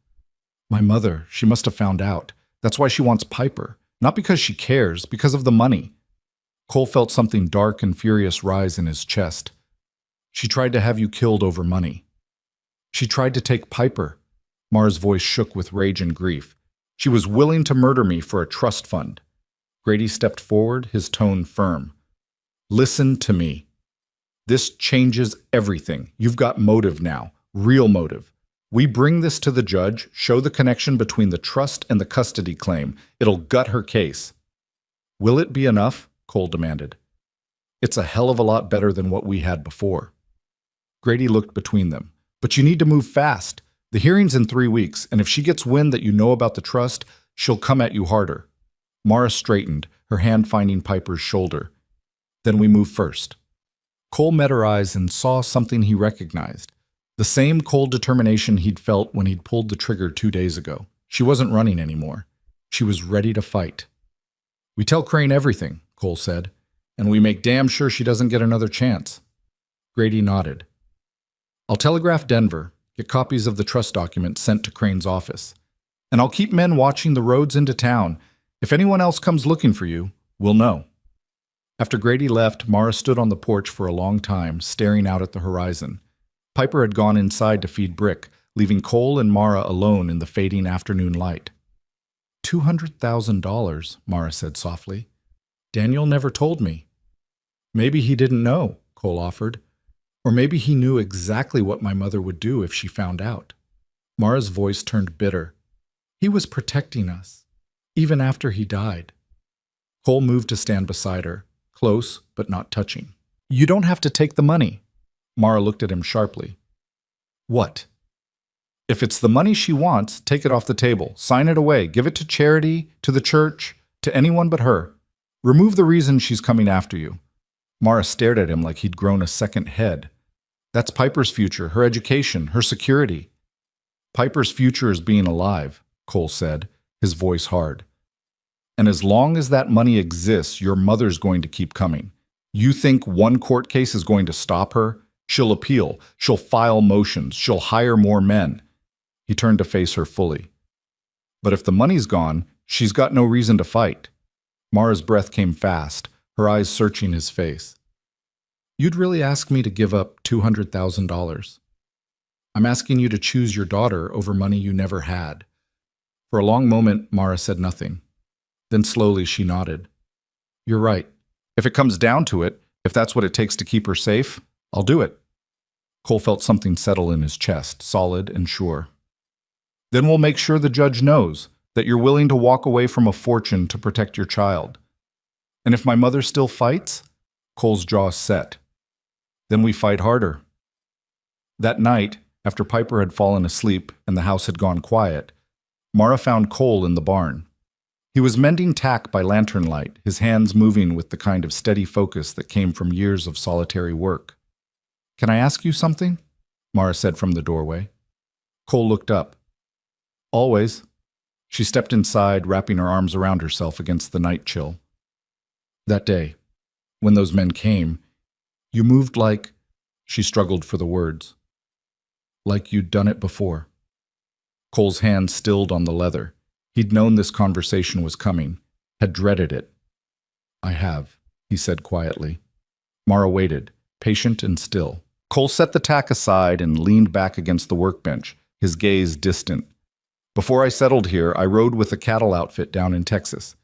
My mother, she must have found out. That's why she wants Piper. Not because she cares, because of the money. Cole felt something dark and furious rise in his chest. She tried to have you killed over money. She tried to take Piper. Mara's voice shook with rage and grief. She was willing to murder me for a trust fund. Grady stepped forward, his tone firm. Listen to me. This changes everything. You've got motive now, real motive. We bring this to the judge, show the connection between the trust and the custody claim. It'll gut her case. Will it be enough? Cole demanded. It's a hell of a lot better than what we had before. Grady looked between them. But you need to move fast. The hearing's in 3 weeks, and if she gets wind that you know about the trust, she'll come at you harder. Mara straightened, her hand finding Piper's shoulder. Then we move first. Cole met her eyes and saw something he recognized. The same cold determination he'd felt when he'd pulled the trigger 2 days ago. She wasn't running anymore. She was ready to fight. We tell Crane everything, Cole said, and we make damn sure she doesn't get another chance. Grady nodded. I'll telegraph Denver, get copies of the trust document sent to Crane's office. And I'll keep men watching the roads into town. If anyone else comes looking for you, we'll know. After Grady left, Mara stood on the porch for a long time, staring out at the horizon. Piper had gone inside to feed Brick, leaving Cole and Mara alone in the fading afternoon light. $200,000, Mara said softly. Daniel never told me. Maybe he didn't know, Cole offered. Or maybe he knew exactly what my mother would do if she found out. Mara's voice turned bitter. He was protecting us, even after he died. Cole moved to stand beside her, close but not touching. You don't have to take the money. Mara looked at him sharply. What? If it's the money she wants, take it off the table. Sign it away. Give it to charity, to the church, to anyone but her. Remove the reason she's coming after you. Mara stared at him like he'd grown a second head. That's Piper's future, her education, her security. Piper's future is being alive, Cole said, his voice hard. And as long as that money exists, your mother's going to keep coming. You think one court case is going to stop her? She'll appeal. She'll file motions. She'll hire more men. He turned to face her fully. But if the money's gone, she's got no reason to fight. Mara's breath came fast, her eyes searching his face. You'd really ask me to give up $200,000. I'm asking you to choose your daughter over money you never had. For a long moment, Mara said nothing. Then slowly she nodded. You're right. If it comes down to it, if that's what it takes to keep her safe, I'll do it. Cole felt something settle in his chest, solid and sure. Then we'll make sure the judge knows that you're willing to walk away from a fortune to protect your child. And if my mother still fights? Cole's jaw set. Then we fight harder. That night, after Piper had fallen asleep and the house had gone quiet, Mara found Cole in the barn. He was mending tack by lantern light, his hands moving with the kind of steady focus that came from years of solitary work. Can I ask you something? Mara said from the doorway. Cole looked up. Always. She stepped inside, wrapping her arms around herself against the night chill. That day, when those men came, you moved like, she struggled for the words, like you'd done it before. Cole's hand stilled on the leather. He'd known this conversation was coming, had dreaded it. I have, he said quietly. Mara waited, patient and still. Cole set the tack aside and leaned back against the workbench, his gaze distant. Before I settled here, I rode with a cattle outfit down in Texas.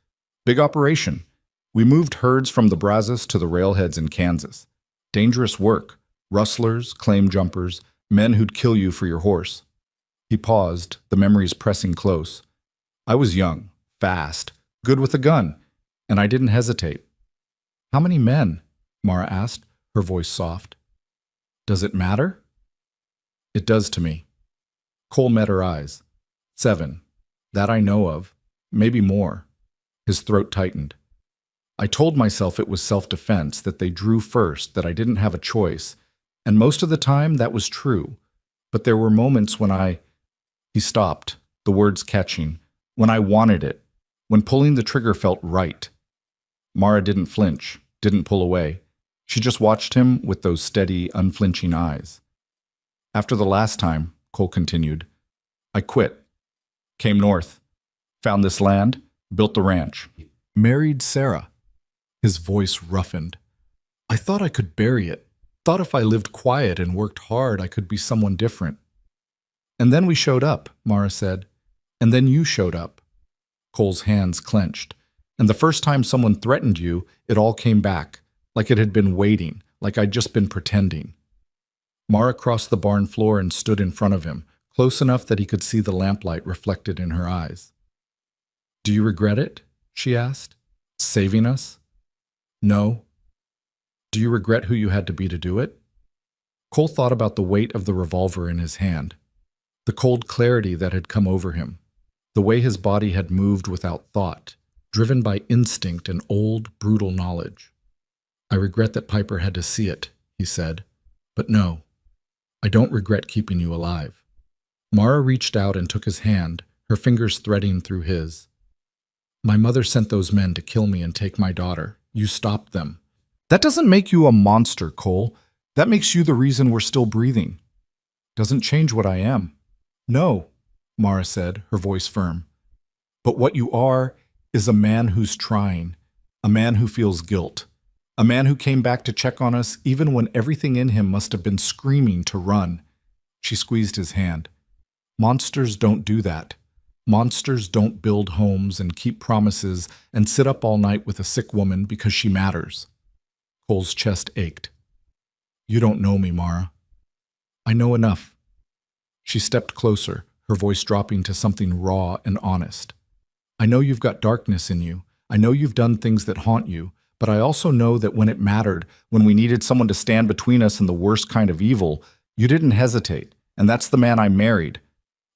Big operation. We moved herds from the Brazos to the railheads in Kansas. Dangerous work. Rustlers, claim jumpers, men who'd kill you for your horse. He paused, the memories pressing close. I was young, fast, good with a gun, and I didn't hesitate. How many men? Mara asked, her voice soft. Does it matter? It does to me. Cole met her eyes. 7. That I know of. Maybe more. His throat tightened. I told myself it was self-defense, that they drew first, that I didn't have a choice, and most of the time that was true. But there were moments when He stopped, the words catching, when I wanted it, when pulling the trigger felt right. Mara didn't flinch, didn't pull away. She just watched him with those steady, unflinching eyes. After the last time, Cole continued, I quit. Came north. Found this land, built the ranch. Married Sarah. His voice roughened. I thought I could bury it. Thought if I lived quiet and worked hard, I could be someone different. And then we showed up, Mara said. And then you showed up. Cole's hands clenched. And the first time someone threatened you, it all came back, like it had been waiting, like I'd just been pretending. Mara crossed the barn floor and stood in front of him, close enough that he could see the lamplight reflected in her eyes. Do you regret it? She asked. Saving us? No. Do you regret who you had to be to do it? Cole thought about the weight of the revolver in his hand, the cold clarity that had come over him, the way his body had moved without thought, driven by instinct and old, brutal knowledge. I regret that Piper had to see it, he said. But no, I don't regret keeping you alive. Mara reached out and took his hand, her fingers threading through his. My mother sent those men to kill me and take my daughter. You stopped them. That doesn't make you a monster, Cole. That makes you the reason we're still breathing. Doesn't change what I am. No, Mara said, her voice firm. But what you are is a man who's trying, a man who feels guilt, a man who came back to check on us even when everything in him must have been screaming to run. She squeezed his hand. Monsters don't do that. Monsters don't build homes and keep promises and sit up all night with a sick woman because she matters. Cole's chest ached. You don't know me, Mara. I know enough. She stepped closer, her voice dropping to something raw and honest. I know you've got darkness in you. I know you've done things that haunt you, but I also know that when it mattered, when we needed someone to stand between us and the worst kind of evil, you didn't hesitate, and that's the man I married.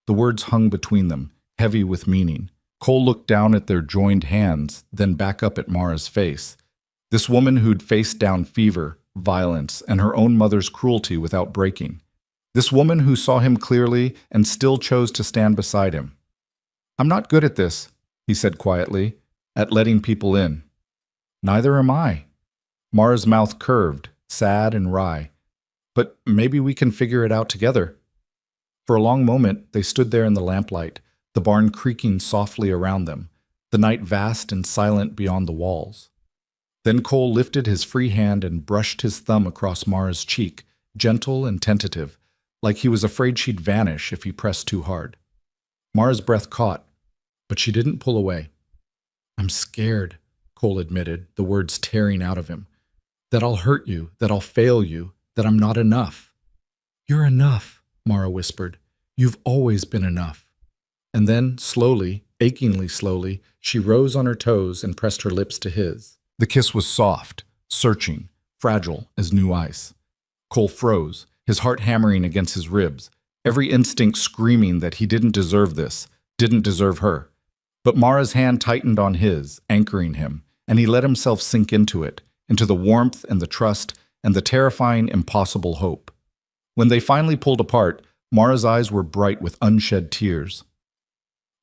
The words hung between them, heavy with meaning. Cole looked down at their joined hands, then back up at Mara's face. This woman who'd faced down fever, violence, and her own mother's cruelty without breaking. This woman who saw him clearly and still chose to stand beside him. I'm not good at this, he said quietly, at letting people in. Neither am I. Mara's mouth curved, sad and wry. But maybe we can figure it out together. For a long moment, they stood there in the lamplight, the barn creaking softly around them, the night vast and silent beyond the walls. Then Cole lifted his free hand and brushed his thumb across Mara's cheek, gentle and tentative, like he was afraid she'd vanish if he pressed too hard. Mara's breath caught, but she didn't pull away. I'm scared, Cole admitted, the words tearing out of him. That I'll hurt you, that I'll fail you, that I'm not enough. You're enough, Mara whispered. You've always been enough. And then, slowly, achingly slowly, she rose on her toes and pressed her lips to his. The kiss was soft, searching, fragile as new ice. Cole froze, his heart hammering against his ribs, every instinct screaming that he didn't deserve this, didn't deserve her. But Mara's hand tightened on his, anchoring him, and he let himself sink into it, into the warmth and the trust and the terrifying, impossible hope. When they finally pulled apart, Mara's eyes were bright with unshed tears.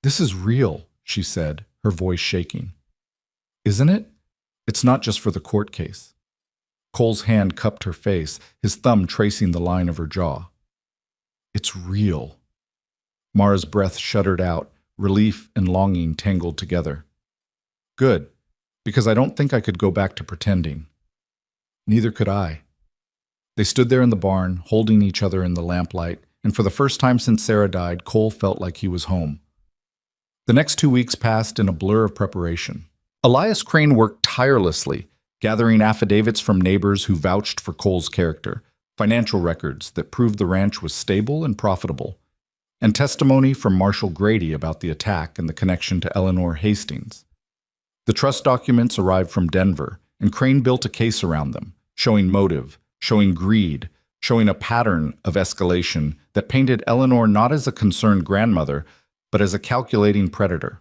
This is real, she said, her voice shaking. Isn't it? It's not just for the court case. Cole's hand cupped her face, his thumb tracing the line of her jaw. It's real. Mara's breath shuddered out, relief and longing tangled together. Good, because I don't think I could go back to pretending. Neither could I. They stood there in the barn, holding each other in the lamplight, and for the first time since Sarah died, Cole felt like he was home. The next 2 weeks passed in a blur of preparation. Elias Crane worked tirelessly, gathering affidavits from neighbors who vouched for Cole's character, financial records that proved the ranch was stable and profitable, and testimony from Marshall Grady about the attack and the connection to Eleanor Hastings. The trust documents arrived from Denver, and Crane built a case around them, showing motive, showing greed, showing a pattern of escalation that painted Eleanor not as a concerned grandmother, but as a calculating predator.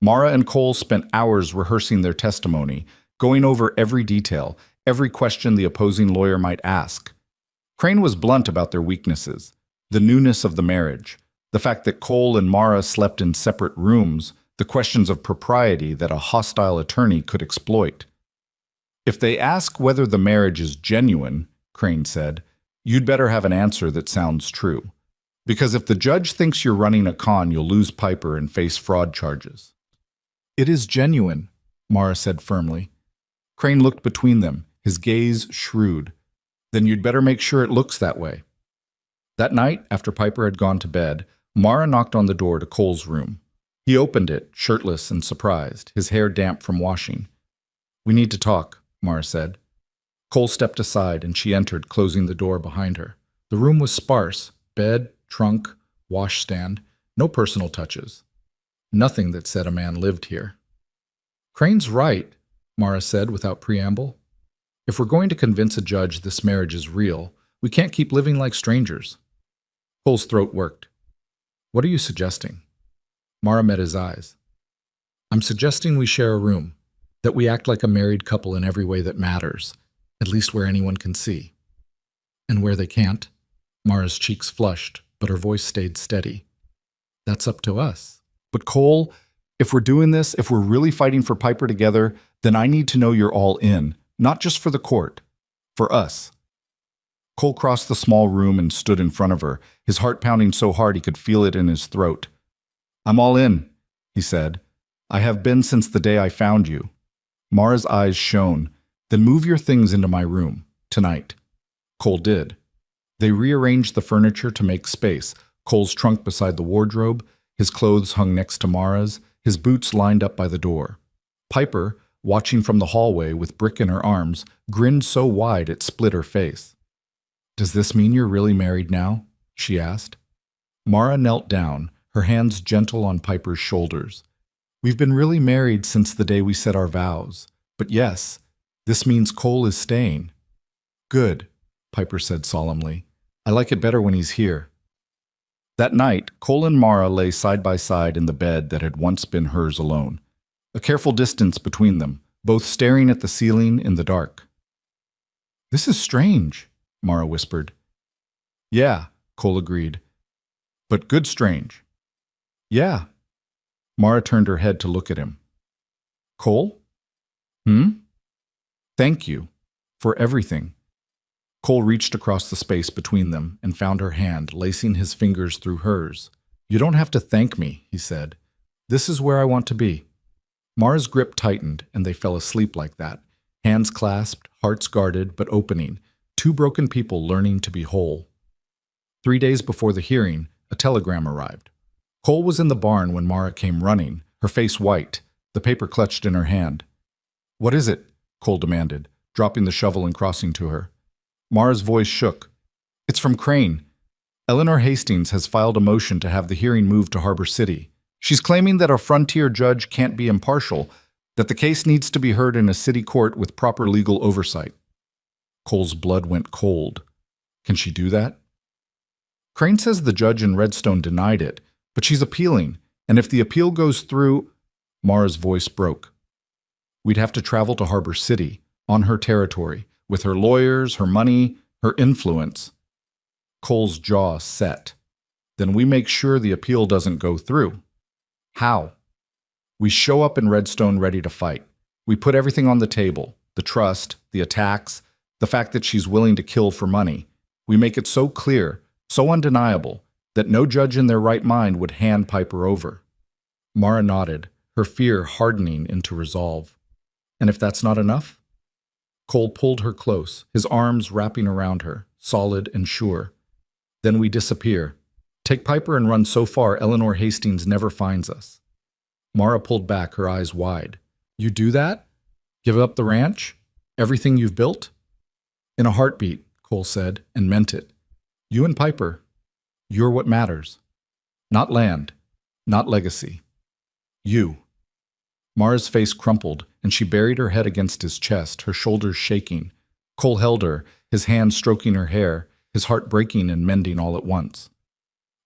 Mara and Cole spent hours rehearsing their testimony, going over every detail, every question the opposing lawyer might ask. Crane was blunt about their weaknesses, the newness of the marriage, the fact that Cole and Mara slept in separate rooms, the questions of propriety that a hostile attorney could exploit. If they ask whether the marriage is genuine, Crane said, you'd better have an answer that sounds true. Because if the judge thinks you're running a con, you'll lose Piper and face fraud charges. It is genuine, Mara said firmly. Crane looked between them, his gaze shrewd. Then you'd better make sure it looks that way. That night, after Piper had gone to bed, Mara knocked on the door to Cole's room. He opened it, shirtless and surprised, his hair damp from washing. We need to talk, Mara said. Cole stepped aside and she entered, closing the door behind her. The room was sparse, bed, trunk, washstand, no personal touches. Nothing that said a man lived here. Crane's right, Mara said without preamble. If we're going to convince a judge this marriage is real, we can't keep living like strangers. Cole's throat worked. What are you suggesting? Mara met his eyes. I'm suggesting we share a room, that we act like a married couple in every way that matters, at least where anyone can see. And where they can't? Mara's cheeks flushed, but her voice stayed steady. That's up to us. But Cole, if we're doing this, if we're really fighting for Piper together, then I need to know you're all in, not just for the court, for us. Cole crossed the small room and stood in front of her, his heart pounding so hard he could feel it in his throat. I'm all in, he said. I have been since the day I found you. Mara's eyes shone. Then move your things into my room, tonight. Cole did. They rearranged the furniture to make space, Cole's trunk beside the wardrobe, his clothes hung next to Mara's, his boots lined up by the door. Piper, watching from the hallway with Brick in her arms, grinned so wide it split her face. Does this mean you're really married now? She asked. Mara knelt down, her hands gentle on Piper's shoulders. We've been really married since the day we said our vows. But yes, this means Cole is staying. Good, Piper said solemnly. I like it better when he's here. That night, Cole and Mara lay side by side in the bed that had once been hers alone. A careful distance between them, both staring at the ceiling in the dark. This is strange, Mara whispered. Yeah, Cole agreed. But good strange. Yeah. Mara turned her head to look at him. Cole? Thank you. For everything. Cole reached across the space between them and found her hand, lacing his fingers through hers. You don't have to thank me, he said. This is where I want to be. Mara's grip tightened, and they fell asleep like that, hands clasped, hearts guarded, but opening, two broken people learning to be whole. 3 days before the hearing, a telegram arrived. Cole was in the barn when Mara came running, her face white, the paper clutched in her hand. What is it? Cole demanded, dropping the shovel and crossing to her. Mara's voice shook. It's from Crane. Eleanor Hastings has filed a motion to have the hearing moved to Harbor City. She's claiming that a frontier judge can't be impartial, that the case needs to be heard in a city court with proper legal oversight. Cole's blood went cold. Can she do that? Crane says the judge in Redstone denied it, but she's appealing, and if the appeal goes through... Mara's voice broke. We'd have to travel to Harbor City, on her territory, with her lawyers, her money, her influence. Cole's jaw set. Then we make sure the appeal doesn't go through. How? We show up in Redstone ready to fight. We put everything on the table, the trust, the attacks, the fact that she's willing to kill for money. We make it so clear, so undeniable, that no judge in their right mind would hand Piper over. Mara nodded, her fear hardening into resolve. And if that's not enough? Cole pulled her close, his arms wrapping around her, solid and sure. Then we disappear. Take Piper and run so far Eleanor Hastings never finds us. Mara pulled back, her eyes wide. You do that? Give up the ranch? Everything you've built? In a heartbeat, Cole said, and meant it. You and Piper. You're what matters. Not land, not legacy. You. Mara's face crumpled, and she buried her head against his chest, her shoulders shaking. Cole held her, his hand stroking her hair, his heart breaking and mending all at once.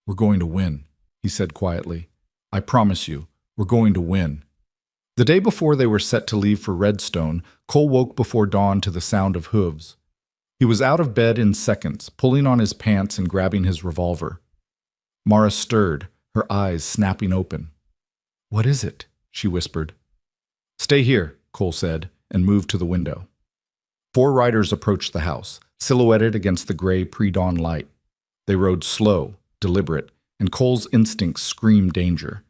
"We're going to win," he said quietly. "I promise you, we're going to win." The day before they were set to leave for Redstone, Cole woke before dawn to the sound of hooves. He was out of bed in seconds, pulling on his pants and grabbing his revolver. Mara stirred, her eyes snapping open. "What is it?" she whispered. "Stay here," Cole said, and moved to the window. 4 riders approached the house, silhouetted against the gray pre-dawn light. They rode slow, deliberate, and Cole's instincts screamed danger.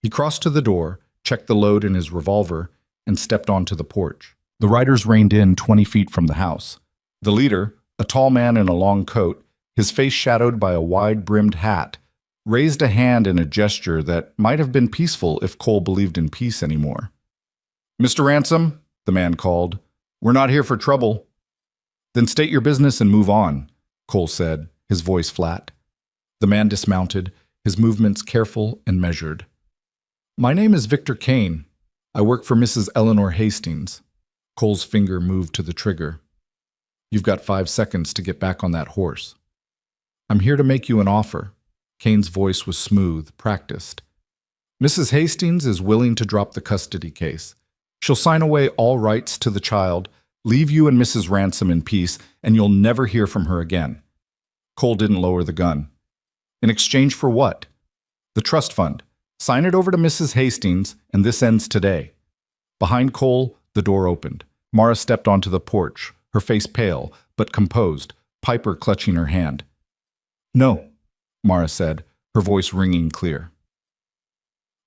He crossed to the door, checked the load in his revolver, and stepped onto the porch. The riders reined in 20 feet from the house. The leader, a tall man in a long coat, his face shadowed by a wide-brimmed hat, raised a hand in a gesture that might have been peaceful if Cole believed in peace anymore. "Mr. Ransom," the man called, "we're not here for trouble." "Then state your business and move on," Cole said, his voice flat. The man dismounted, his movements careful and measured. "My name is Victor Kane. I work for Mrs. Eleanor Hastings." Cole's finger moved to the trigger. "You've got 5 seconds to get back on that horse." "I'm here to make you an offer." Kane's voice was smooth, practiced. "Mrs. Hastings is willing to drop the custody case. She'll sign away all rights to the child, leave you and Mrs. Ransom in peace, and you'll never hear from her again." Cole didn't lower the gun. "In exchange for what?" "The trust fund. Sign it over to Mrs. Hastings, and this ends today." Behind Cole, the door opened. Mara stepped onto the porch, her face pale, but composed, Piper clutching her hand. "No," Mara said, her voice ringing clear.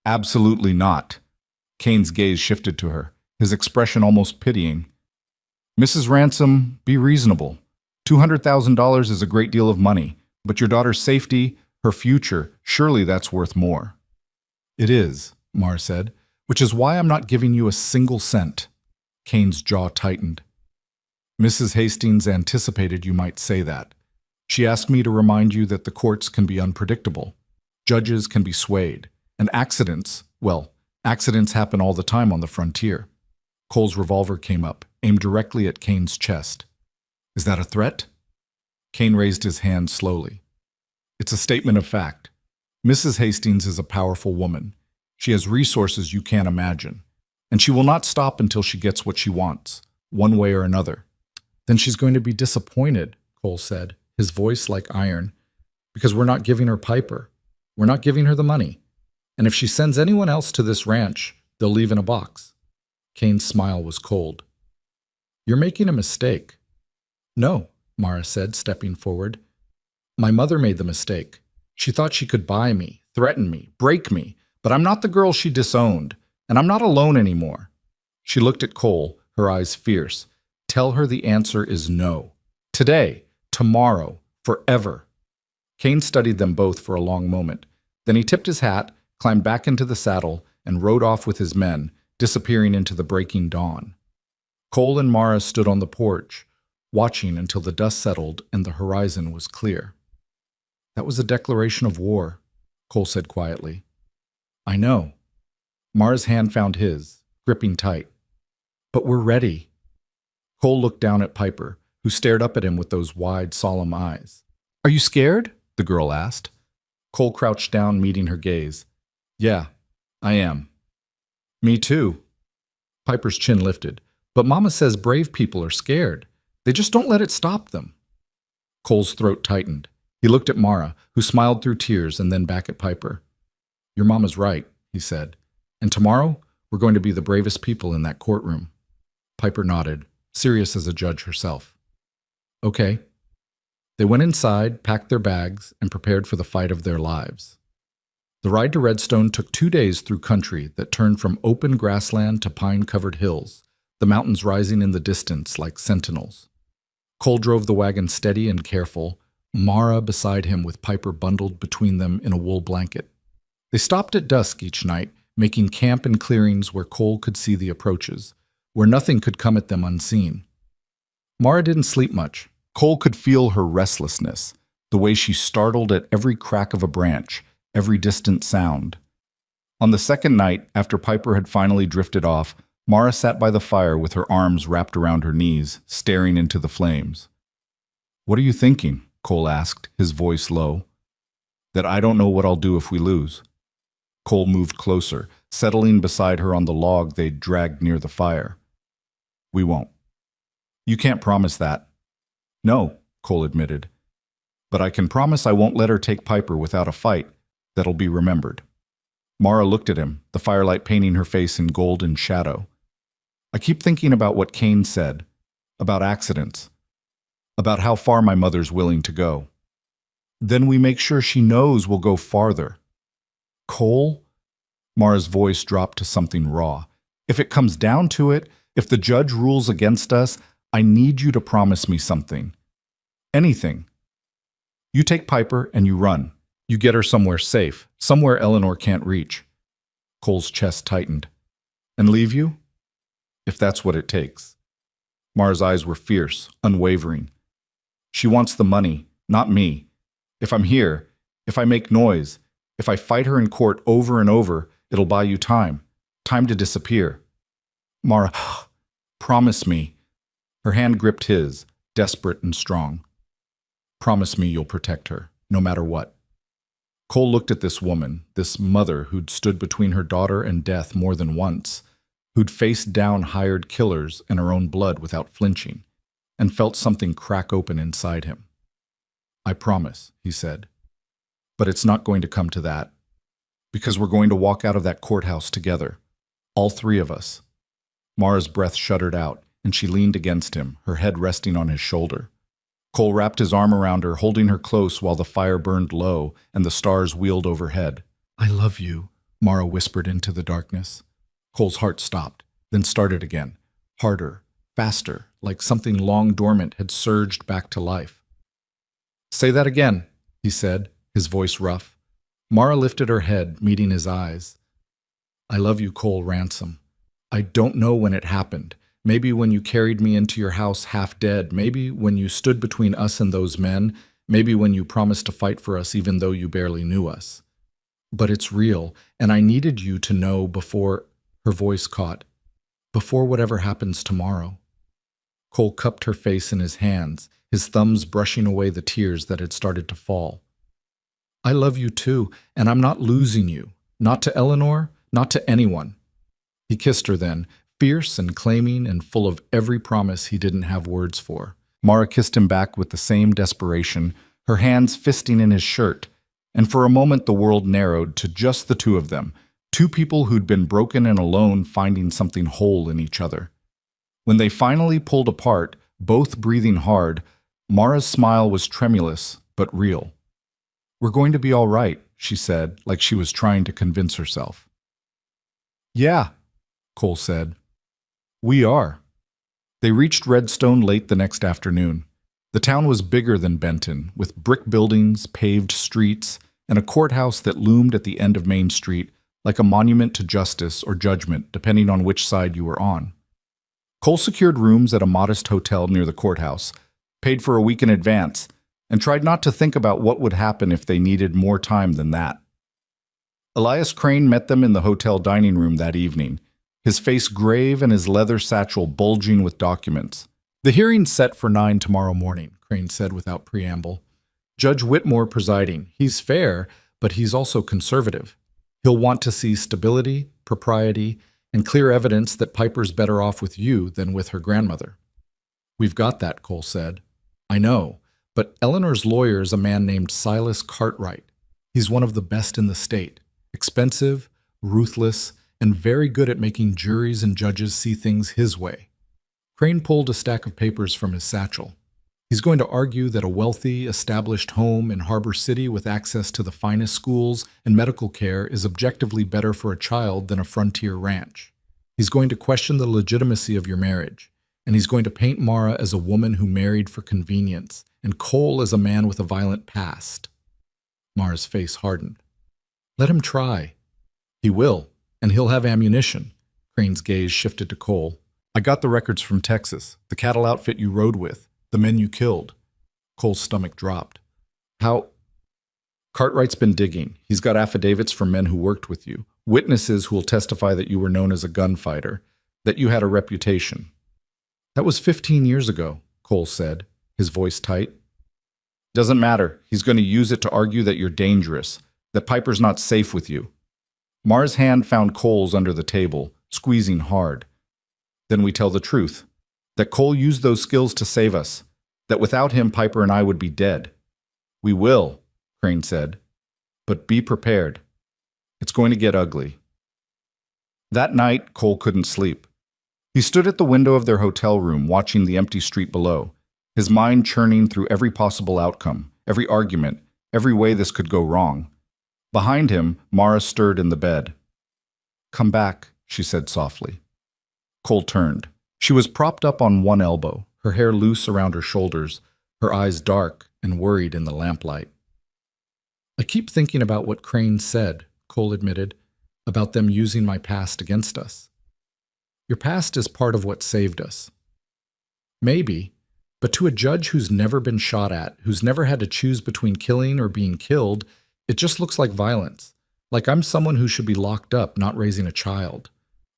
"Absolutely not." Kane's gaze shifted to her, his expression almost pitying. "Mrs. Ransom, be reasonable. $200,000 is a great deal of money, but your daughter's safety, her future, surely that's worth more." "It is," Mara said, "which is why I'm not giving you a single cent." Kane's jaw tightened. "Mrs. Hastings anticipated you might say that. She asked me to remind you that the courts can be unpredictable. Judges can be swayed. And accidents, well, accidents happen all the time on the frontier." Cole's revolver came up, aimed directly at Kane's chest. "Is that a threat?" Kane raised his hand slowly. "It's a statement of fact. Mrs. Hastings is a powerful woman. She has resources you can't imagine. And she will not stop until she gets what she wants, one way or another." "Then she's going to be disappointed," Cole said, his voice like iron, "because we're not giving her Piper. We're not giving her the money. And if she sends anyone else to this ranch, they'll leave in a box." Kane's smile was cold. "You're making a mistake." "No," Mara said, stepping forward. "My mother made the mistake. She thought she could buy me, threaten me, break me, but I'm not the girl she disowned, and I'm not alone anymore." She looked at Cole, her eyes fierce. "Tell her the answer is no. Today, tomorrow, forever." Kane studied them both for a long moment. Then he tipped his hat, climbed back into the saddle, and rode off with his men, disappearing into the breaking dawn. Cole and Mara stood on the porch, watching until the dust settled and the horizon was clear. "That was a declaration of war," Cole said quietly. "I know." Mara's hand found his, gripping tight. "But we're ready." Cole looked down at Piper, who stared up at him with those wide, solemn eyes. "Are you scared?" the girl asked. Cole crouched down, meeting her gaze. "Yeah, I am." "Me too." Piper's chin lifted. "But Mama says brave people are scared. They just don't let it stop them." Cole's throat tightened. He looked at Mara, who smiled through tears, and then back at Piper. "Your mama's right," he said. "And tomorrow, we're going to be the bravest people in that courtroom." Piper nodded, serious as a judge herself. "Okay." They went inside, packed their bags, and prepared for the fight of their lives. The ride to Redstone took 2 days through country that turned from open grassland to pine-covered hills, the mountains rising in the distance like sentinels. Cole drove the wagon steady and careful, Mara beside him with Piper bundled between them in a wool blanket. They stopped at dusk each night, making camp in clearings where Cole could see the approaches, where nothing could come at them unseen. Mara didn't sleep much. Cole could feel her restlessness, the way she startled at every crack of a branch, every distant sound. On the second night, after Piper had finally drifted off, Mara sat by the fire with her arms wrapped around her knees, staring into the flames. "What are you thinking?" Cole asked, his voice low. That I don't know what I'll do if we lose. Cole moved closer, settling beside her on the log they'd dragged near the fire. We won't. You can't promise that. No, Cole admitted. But I can promise I won't let her take Piper without a fight that'll be remembered. Mara looked at him, the firelight painting her face in golden shadow. I keep thinking about what Kane said, about accidents, about how far my mother's willing to go. Then we make sure she knows we'll go farther. Cole? Mara's voice dropped to something raw. If it comes down to it, if the judge rules against us, I need you to promise me something. Anything. You take Piper and you run. You get her somewhere safe, somewhere Eleanor can't reach. Cole's chest tightened. And leave you? If that's what it takes. Mara's eyes were fierce, unwavering. She wants the money, not me. If I'm here, if I make noise, if I fight her in court over and over, it'll buy you time. Time to disappear. Mara, promise me. Her hand gripped his, desperate and strong. Promise me you'll protect her, no matter what. Cole looked at this woman, this mother who'd stood between her daughter and death more than once, who'd faced down hired killers and her own blood without flinching, and felt something crack open inside him. I promise, he said. But it's not going to come to that, because we're going to walk out of that courthouse together, all three of us. Mara's breath shuddered out, and she leaned against him, her head resting on his shoulder. Cole wrapped his arm around her, holding her close while the fire burned low and the stars wheeled overhead. I love you, Mara whispered into the darkness. Cole's heart stopped, then started again, harder, faster, like something long dormant had surged back to life. Say that again, he said, his voice rough. Mara lifted her head, meeting his eyes. I love you, Cole Ransom. I don't know when it happened. Maybe when you carried me into your house half dead, maybe when you stood between us and those men, maybe when you promised to fight for us even though you barely knew us. But it's real, and I needed you to know before, her voice caught, before whatever happens tomorrow. Cole cupped her face in his hands, his thumbs brushing away the tears that had started to fall. I love you too, and I'm not losing you, not to Eleanor, not to anyone. He kissed her then, fierce and claiming and full of every promise he didn't have words for. Mara kissed him back with the same desperation, her hands fisting in his shirt, and for a moment the world narrowed to just the two of them, two people who'd been broken and alone finding something whole in each other. When they finally pulled apart, both breathing hard, Mara's smile was tremulous but real. We're going to be all right, she said, like she was trying to convince herself. Yeah, Cole said. We are. They reached Redstone late the next afternoon. The town was bigger than Benton, with brick buildings, paved streets, and a courthouse that loomed at the end of Main Street like a monument to justice or judgment, depending on which side you were on. Cole secured rooms at a modest hotel near the courthouse, paid for a week in advance, and tried not to think about what would happen if they needed more time than that. Elias Crane met them in the hotel dining room that evening, his face grave and his leather satchel bulging with documents. The hearing's set for 9 tomorrow morning, Crane said without preamble. Judge Whitmore presiding. He's fair, but he's also conservative. He'll want to see stability, propriety, and clear evidence that Piper's better off with you than with her grandmother. We've got that, Cole said. I know, but Eleanor's lawyer is a man named Silas Cartwright. He's one of the best in the state. Expensive, ruthless, and very good at making juries and judges see things his way. Crane pulled a stack of papers from his satchel. He's going to argue that a wealthy, established home in Harbor City with access to the finest schools and medical care is objectively better for a child than a frontier ranch. He's going to question the legitimacy of your marriage, and he's going to paint Mara as a woman who married for convenience, and Cole as a man with a violent past. Mara's face hardened. Let him try. He will. And he'll have ammunition. Crane's gaze shifted to Cole. I got the records from Texas, the cattle outfit you rode with, the men you killed. Cole's stomach dropped. How? Cartwright's been digging. He's got affidavits from men who worked with you, witnesses who will testify that you were known as a gunfighter, that you had a reputation. That was 15 years ago, Cole said, his voice tight. Doesn't matter. He's going to use it to argue that you're dangerous, that Piper's not safe with you. Mara's hand found Cole's under the table, squeezing hard. Then we tell the truth, that Cole used those skills to save us, that without him Piper and I would be dead. We will, Crane said, but be prepared. It's going to get ugly. That night, Cole couldn't sleep. He stood at the window of their hotel room, watching the empty street below, his mind churning through every possible outcome, every argument, every way this could go wrong. Behind him, Mara stirred in the bed. "Come back," she said softly. Cole turned. She was propped up on one elbow, her hair loose around her shoulders, her eyes dark and worried in the lamplight. "I keep thinking about what Crane said," Cole admitted, "about them using my past against us. Your past is part of what saved us. Maybe, but to a judge who's never been shot at, who's never had to choose between killing or being killed, it just looks like violence, like I'm someone who should be locked up, not raising a child."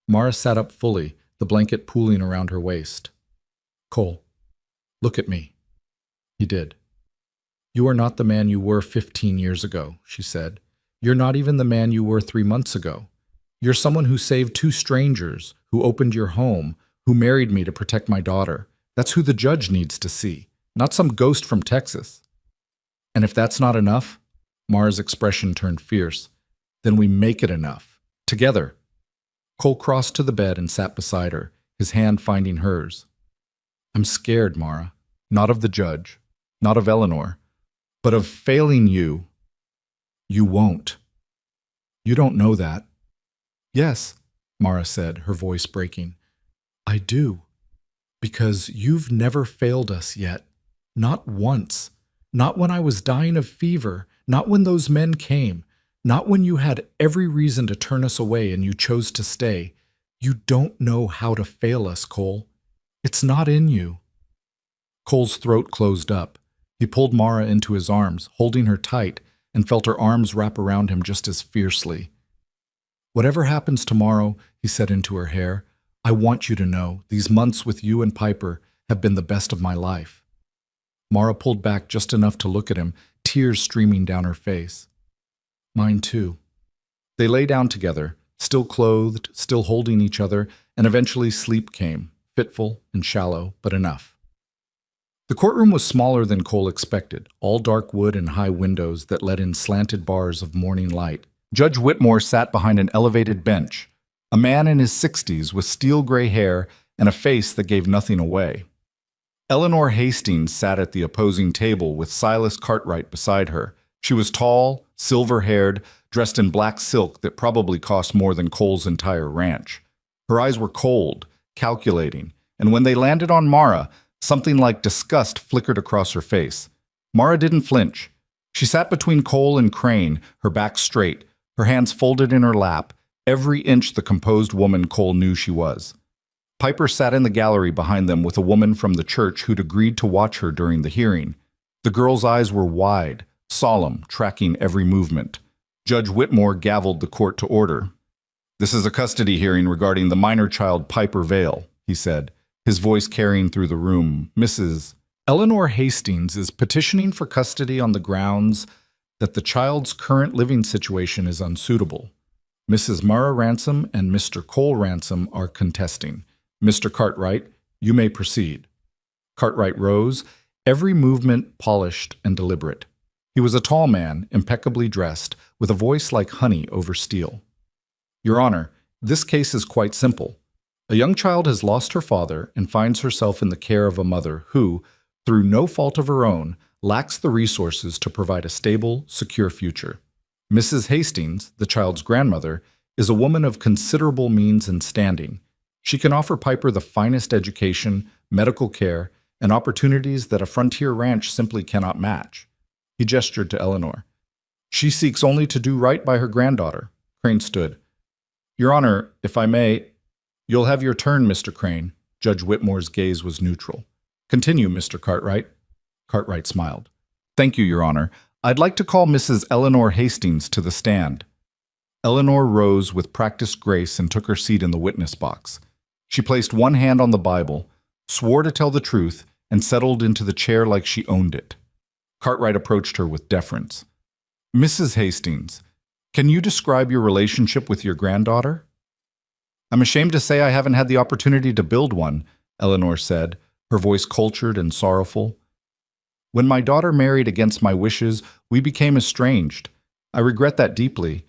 Mara sat up fully, the blanket pooling around her waist. "Cole, look at me." He did. "You are not the man you were 15 years ago," she said. "You're not even the man you were 3 months ago. You're someone who saved 2 strangers, who opened your home, who married me to protect my daughter. That's who the judge needs to see, not some ghost from Texas. And if that's not enough," Mara's expression turned fierce, "then we make it enough. Together." Cole crossed to the bed and sat beside her, his hand finding hers. "I'm scared, Mara. Not of the judge, not of Eleanor, but of failing you. You won't. You don't know that." "Yes," Mara said, her voice breaking. "I do. Because you've never failed us yet. Not once. Not when I was dying of fever. Not when those men came. Not when you had every reason to turn us away and you chose to stay. You don't know how to fail us, Cole. It's not in you." Cole's throat closed up. He pulled Mara into his arms, holding her tight, and felt her arms wrap around him just as fiercely. "Whatever happens tomorrow," he said into her hair, "I want you to know these months with you and Piper have been the best of my life." Mara pulled back just enough to look at him, tears streaming down her face. "Mine too." They lay down together, still clothed, still holding each other, and eventually sleep came, fitful and shallow, but enough. The courtroom was smaller than Cole expected, all dark wood and high windows that let in slanted bars of morning light. Judge Whitmore sat behind an elevated bench, a man in his 60s with steel-gray hair and a face that gave nothing away. Eleanor Hastings sat at the opposing table with Silas Cartwright beside her. She was tall, silver-haired, dressed in black silk that probably cost more than Cole's entire ranch. Her eyes were cold, calculating, and when they landed on Mara, something like disgust flickered across her face. Mara didn't flinch. She sat between Cole and Crane, her back straight, her hands folded in her lap, every inch the composed woman Cole knew she was. Piper sat in the gallery behind them with a woman from the church who'd agreed to watch her during the hearing. The girl's eyes were wide, solemn, tracking every movement. Judge Whitmore gavelled the court to order. "This is a custody hearing regarding the minor child Piper Vale," he said, his voice carrying through the room. "Mrs. Eleanor Hastings is petitioning for custody on the grounds that the child's current living situation is unsuitable. Mrs. Mara Ransom and Mr. Cole Ransom are contesting. Mr. Cartwright, you may proceed." Cartwright rose, every movement polished and deliberate. He was a tall man, impeccably dressed, with a voice like honey over steel. "Your Honor, this case is quite simple. A young child has lost her father and finds herself in the care of a mother who, through no fault of her own, lacks the resources to provide a stable, secure future. Mrs. Hastings, the child's grandmother, is a woman of considerable means and standing. She can offer Piper the finest education, medical care, and opportunities that a frontier ranch simply cannot match." He gestured to Eleanor. "She seeks only to do right by her granddaughter." Crane stood. "Your Honor, if I may—" "You'll have your turn, Mr. Crane." Judge Whitmore's gaze was neutral. "Continue, Mr. Cartwright." Cartwright smiled. "Thank you, Your Honor. I'd like to call Mrs. Eleanor Hastings to the stand." Eleanor rose with practiced grace and took her seat in the witness box. She placed one hand on the Bible, swore to tell the truth, and settled into the chair like she owned it. Cartwright approached her with deference. Mrs. Hastings, can you describe your relationship with your granddaughter? I'm ashamed to say I haven't had the opportunity to build one, Eleanor said, her voice cultured and sorrowful. When my daughter married against my wishes, we became estranged. I regret that deeply.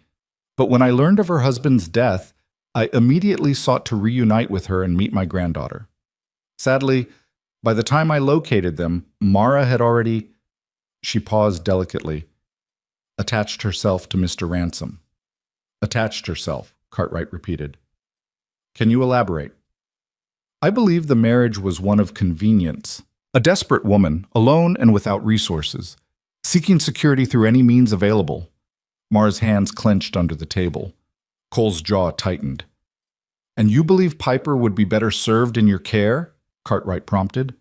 But when I learned of her husband's death, I immediately sought to reunite with her and meet my granddaughter. Sadly, by the time I located them, Mara had already... She paused delicately. Attached herself to Mr. Ransom. Attached herself, Cartwright repeated. Can you elaborate? I believe the marriage was one of convenience. A desperate woman, alone and without resources, seeking security through any means available. Mara's hands clenched under the table. Cole's jaw tightened. And you believe Piper would be better served in your care? Cartwright prompted.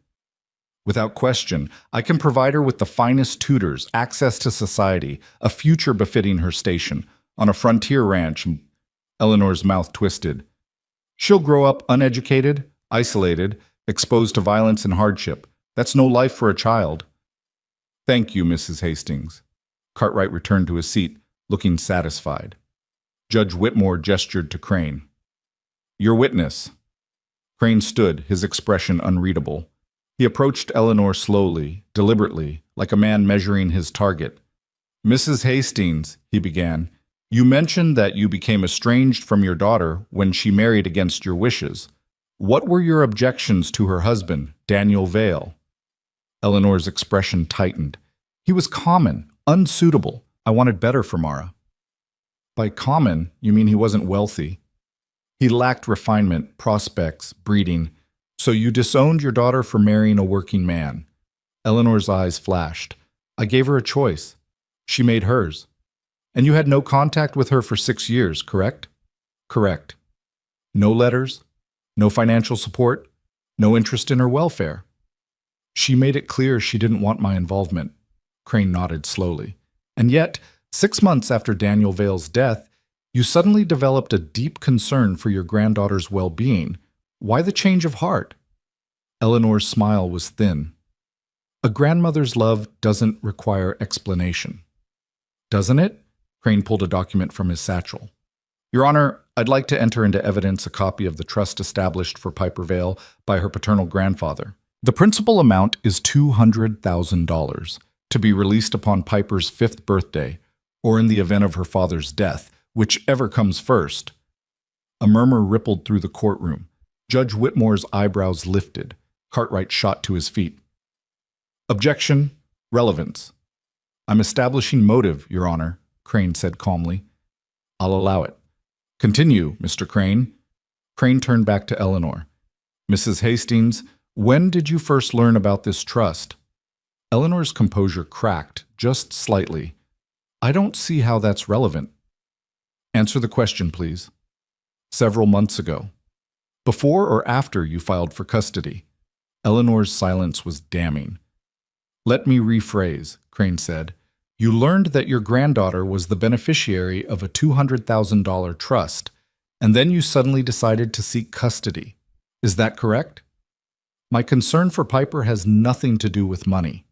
Without question, I can provide her with the finest tutors, access to society, a future befitting her station, on a frontier ranch. Eleanor's mouth twisted. She'll grow up uneducated, isolated, exposed to violence and hardship. That's no life for a child. Thank you, Mrs. Hastings. Cartwright returned to his seat, looking satisfied. Judge Whitmore gestured to Crane. Your witness. Crane stood, his expression unreadable. He approached Eleanor slowly, deliberately, like a man measuring his target. Mrs. Hastings, he began, you mentioned that you became estranged from your daughter when she married against your wishes. What were your objections to her husband, Daniel Vale? Eleanor's expression tightened. He was common, unsuitable. I wanted better for Mara. By common, you mean he wasn't wealthy. He lacked refinement, prospects, breeding. So you disowned your daughter for marrying a working man. Eleanor's eyes flashed. I gave her a choice. She made hers. And you had no contact with her for 6 years, correct? Correct. No letters, no financial support, no interest in her welfare. She made it clear she didn't want my involvement. Crane nodded slowly. And yet, 6 months after Daniel Vale's death, you suddenly developed a deep concern for your granddaughter's well-being. Why the change of heart? Eleanor's smile was thin. A grandmother's love doesn't require explanation. Doesn't it? Crane pulled a document from his satchel. Your Honor, I'd like to enter into evidence a copy of the trust established for Piper Vale by her paternal grandfather. The principal amount is $200,000, to be released upon Piper's 5th birthday, or in the event of her father's death, whichever comes first. A murmur rippled through the courtroom. Judge Whitmore's eyebrows lifted. Cartwright shot to his feet. Objection. Relevance. I'm establishing motive, Your Honor, Crane said calmly. I'll allow it. Continue, Mr. Crane. Crane turned back to Eleanor. Mrs. Hastings, when did you first learn about this trust? Eleanor's composure cracked, just slightly. I don't see how that's relevant. Answer the question, please. Several months ago. Before or after you filed for custody? Eleanor's silence was damning. Let me rephrase, Crane said. You learned that your granddaughter was the beneficiary of a $200,000 trust, and then you suddenly decided to seek custody. Is that correct? My concern for Piper has nothing to do with money.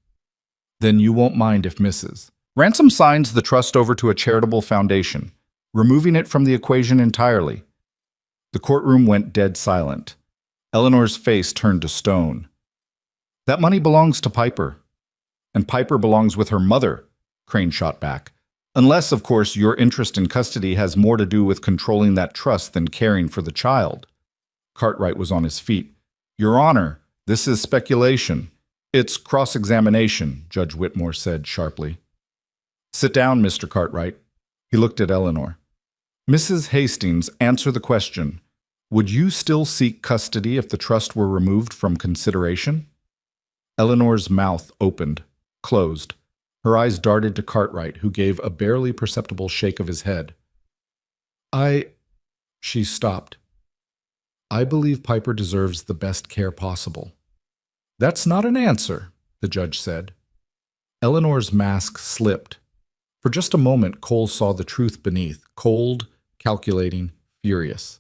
Then you won't mind if Mrs. Ransom signs the trust over to a charitable foundation, removing it from the equation entirely. The courtroom went dead silent. Eleanor's face turned to stone. That money belongs to Piper, and Piper belongs with her mother, Crane shot back. Unless, of course, your interest in custody has more to do with controlling that trust than caring for the child. Cartwright was on his feet. Your Honor, this is speculation. It's cross-examination, Judge Whitmore said sharply. Sit down, Mr. Cartwright. He looked at Eleanor. Mrs. Hastings, answer the question. Would you still seek custody if the trust were removed from consideration? Eleanor's mouth opened, closed. Her eyes darted to Cartwright, who gave a barely perceptible shake of his head. She stopped. I believe Piper deserves the best care possible. That's not an answer, the judge said. Eleanor's mask slipped. For just a moment, Cole saw the truth beneath, cold, calculating, furious.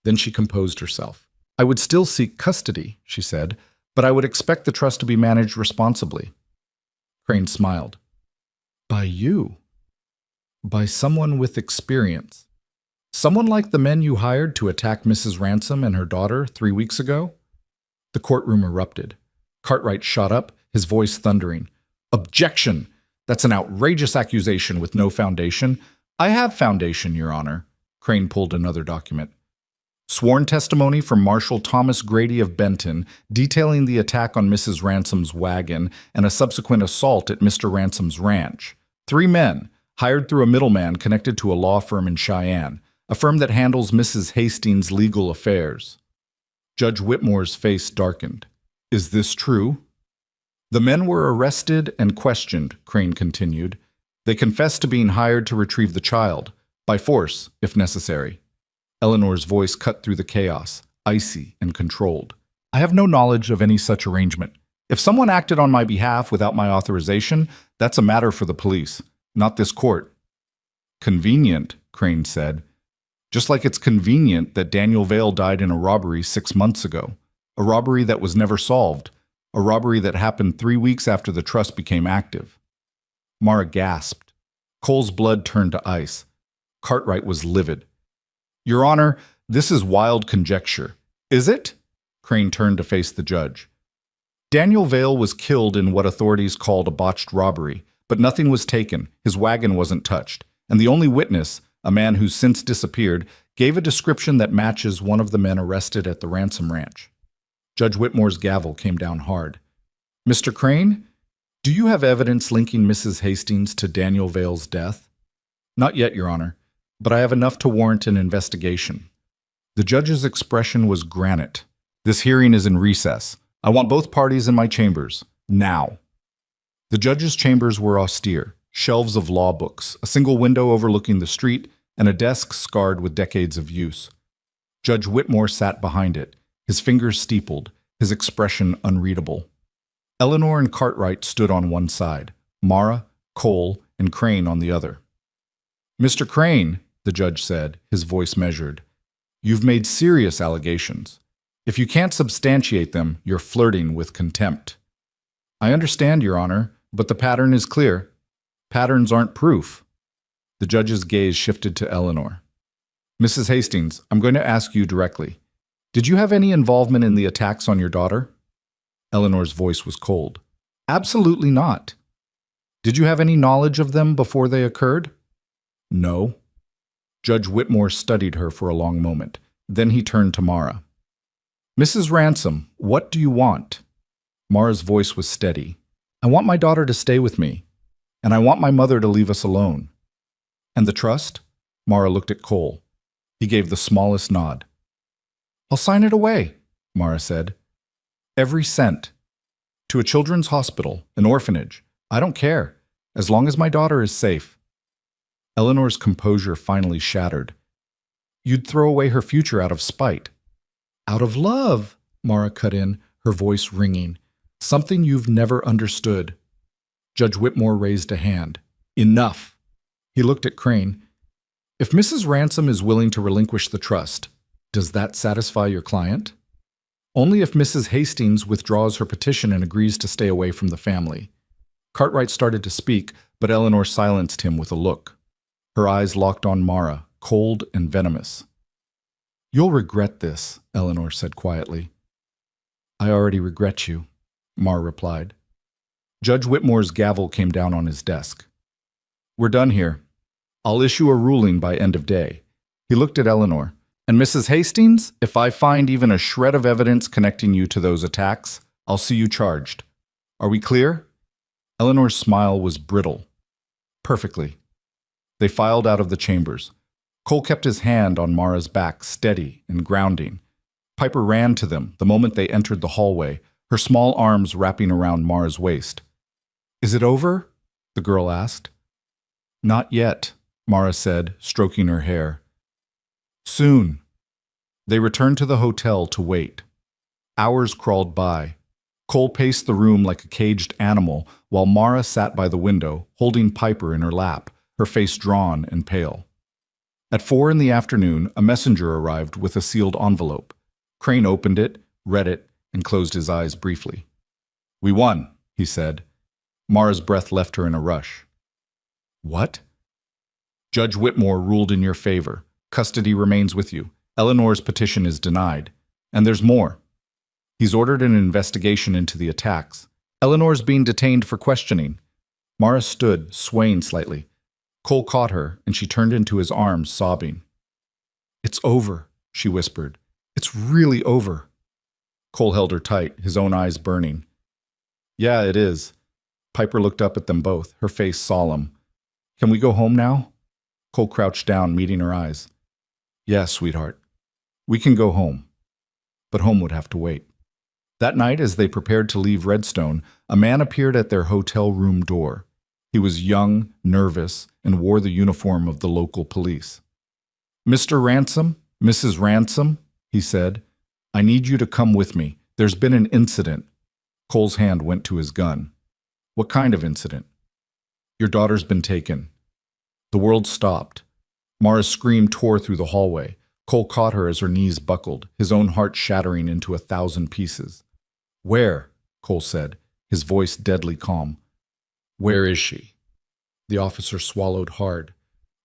Then she composed herself. I would still seek custody, she said, but I would expect the trust to be managed responsibly. Crane smiled. By you. By someone with experience. Someone like the men you hired to attack Mrs. Ransom and her daughter 3 weeks ago? The courtroom erupted. Cartwright shot up, his voice thundering. Objection! That's an outrageous accusation with no foundation. I have foundation, Your Honor. Crane pulled another document. Sworn testimony from Marshal Thomas Grady of Benton detailing the attack on Mrs. Ransom's wagon and a subsequent assault at Mr. Ransom's ranch. 3 men, hired through a middleman connected to a law firm in Cheyenne, a firm that handles Mrs. Hastings' legal affairs. Judge Whitmore's face darkened. Is this true? The men were arrested and questioned, Crane continued. They confessed to being hired to retrieve the child, by force, if necessary. Eleanor's voice cut through the chaos, icy and controlled. I have no knowledge of any such arrangement. If someone acted on my behalf without my authorization, that's a matter for the police, not this court. Convenient, Crane said. Just like it's convenient that Daniel Vale died in a robbery 6 months ago. A robbery that was never solved. A robbery that happened 3 weeks after the trust became active. Mara gasped. Cole's blood turned to ice. Cartwright was livid. Your Honor, this is wild conjecture. Is it? Crane turned to face the judge. Daniel Vale was killed in what authorities called a botched robbery, but nothing was taken, his wagon wasn't touched, and the only witness, a man who's since disappeared, gave a description that matches one of the men arrested at the Ransom Ranch. Judge Whitmore's gavel came down hard. Mr. Crane, do you have evidence linking Mrs. Hastings to Daniel Vale's death? Not yet, Your Honor, but I have enough to warrant an investigation. The judge's expression was granite. This hearing is in recess. I want both parties in my chambers, now. The judge's chambers were austere, shelves of law books, a single window overlooking the street, and a desk scarred with decades of use. Judge Whitmore sat behind it, his fingers steepled, his expression unreadable. Eleanor and Cartwright stood on one side, Mara, Cole, and Crane on the other. Mr. Crane, the judge said, his voice measured, you've made serious allegations. If you can't substantiate them, you're flirting with contempt. I understand, Your Honor, but the pattern is clear. Patterns aren't proof. The judge's gaze shifted to Eleanor. Mrs. Hastings, I'm going to ask you directly. Did you have any involvement in the attacks on your daughter? Eleanor's voice was cold. Absolutely not. Did you have any knowledge of them before they occurred? No. Judge Whitmore studied her for a long moment. Then he turned to Mara. Mrs. Ransom, what do you want? Mara's voice was steady. I want my daughter to stay with me, and I want my mother to leave us alone. And the trust? Mara looked at Cole. He gave the smallest nod. I'll sign it away, Mara said. Every cent. To a children's hospital, an orphanage. I don't care, as long as my daughter is safe. Eleanor's composure finally shattered. You'd throw away her future out of spite. Out of love, Mara cut in, her voice ringing. Something you've never understood. Judge Whitmore raised a hand. Enough. He looked at Crane. If Mrs. Ransom is willing to relinquish the trust, does that satisfy your client? Only if Mrs. Hastings withdraws her petition and agrees to stay away from the family. Cartwright started to speak, but Eleanor silenced him with a look. Her eyes locked on Mara, cold and venomous. You'll regret this, Eleanor said quietly. I already regret you, Mara replied. Judge Whitmore's gavel came down on his desk. We're done here. I'll issue a ruling by end of day. He looked at Eleanor. And Mrs. Hastings, if I find even a shred of evidence connecting you to those attacks, I'll see you charged. Are we clear? Eleanor's smile was brittle. Perfectly. They filed out of the chambers. Cole kept his hand on Mara's back, steady and grounding. Piper ran to them the moment they entered the hallway, her small arms wrapping around Mara's waist. Is it over? The girl asked. Not yet, Mara said, stroking her hair. Soon. They returned to the hotel to wait. Hours crawled by. Cole paced the room like a caged animal, while Mara sat by the window, holding Piper in her lap, her face drawn and pale. At 4 p.m, a messenger arrived with a sealed envelope. Crane opened it, read it, and closed his eyes briefly. We won, he said. Mara's breath left her in a rush. What? Judge Whitmore ruled in your favor. Custody remains with you. Eleanor's petition is denied. And there's more. He's ordered an investigation into the attacks. Eleanor's being detained for questioning. Mara stood, swaying slightly. Cole caught her, and she turned into his arms, sobbing. It's over, she whispered. It's really over. Cole held her tight, his own eyes burning. Yeah, it is. Piper looked up at them both, her face solemn. Can we go home now? Cole crouched down, meeting her eyes. Yes, sweetheart. We can go home. But home would have to wait. That night, as they prepared to leave Redstone, a man appeared at their hotel room door. He was young, nervous, and wore the uniform of the local police. Mr. Ransom, Mrs. Ransom, he said, I need you to come with me. There's been an incident. Cole's hand went to his gun. What kind of incident? Your daughter's been taken. The world stopped. Mara's scream tore through the hallway. Cole caught her as her knees buckled, his own heart shattering into 1,000 pieces. Where? Cole said, his voice deadly calm. Where is she? The officer swallowed hard.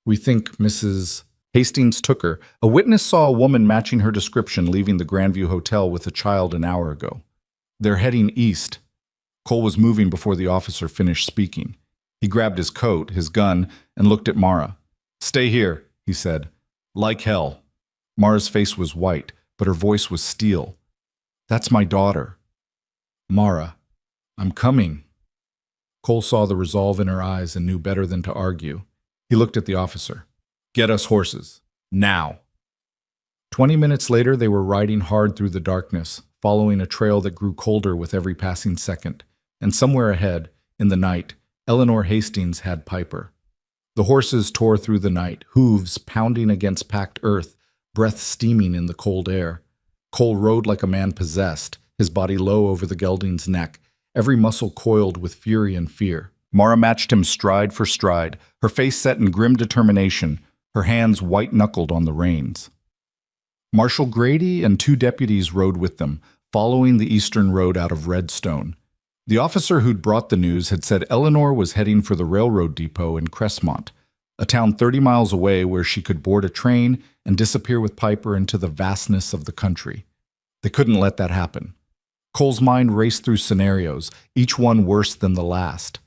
We think Mrs. Hastings took her. A witness saw a woman matching her description leaving the Grandview Hotel with a child an hour ago. They're heading east. Cole was moving before the officer finished speaking. He grabbed his coat, his gun, and looked at Mara. Stay here, he said. Like hell. Mara's face was white, but her voice was steel. That's my daughter. Mara, I'm coming. Cole saw the resolve in her eyes and knew better than to argue. He looked at the officer. Get us horses. Now. 20 minutes later, they were riding hard through the darkness, following a trail that grew colder with every passing second. And somewhere ahead, in the night, Eleanor Hastings had Piper. The horses tore through the night, hooves pounding against packed earth, breath steaming in the cold air. Cole rode like a man possessed, his body low over the gelding's neck, every muscle coiled with fury and fear. Mara matched him stride for stride, her face set in grim determination, her hands white-knuckled on the reins. Marshal Grady and 2 deputies rode with them, following the eastern road out of Redstone. The officer who'd brought the news had said Eleanor was heading for the railroad depot in Cressmont, a town 30 miles away where she could board a train and disappear with Piper into the vastness of the country. They couldn't let that happen. Cole's mind raced through scenarios, each one worse than the last.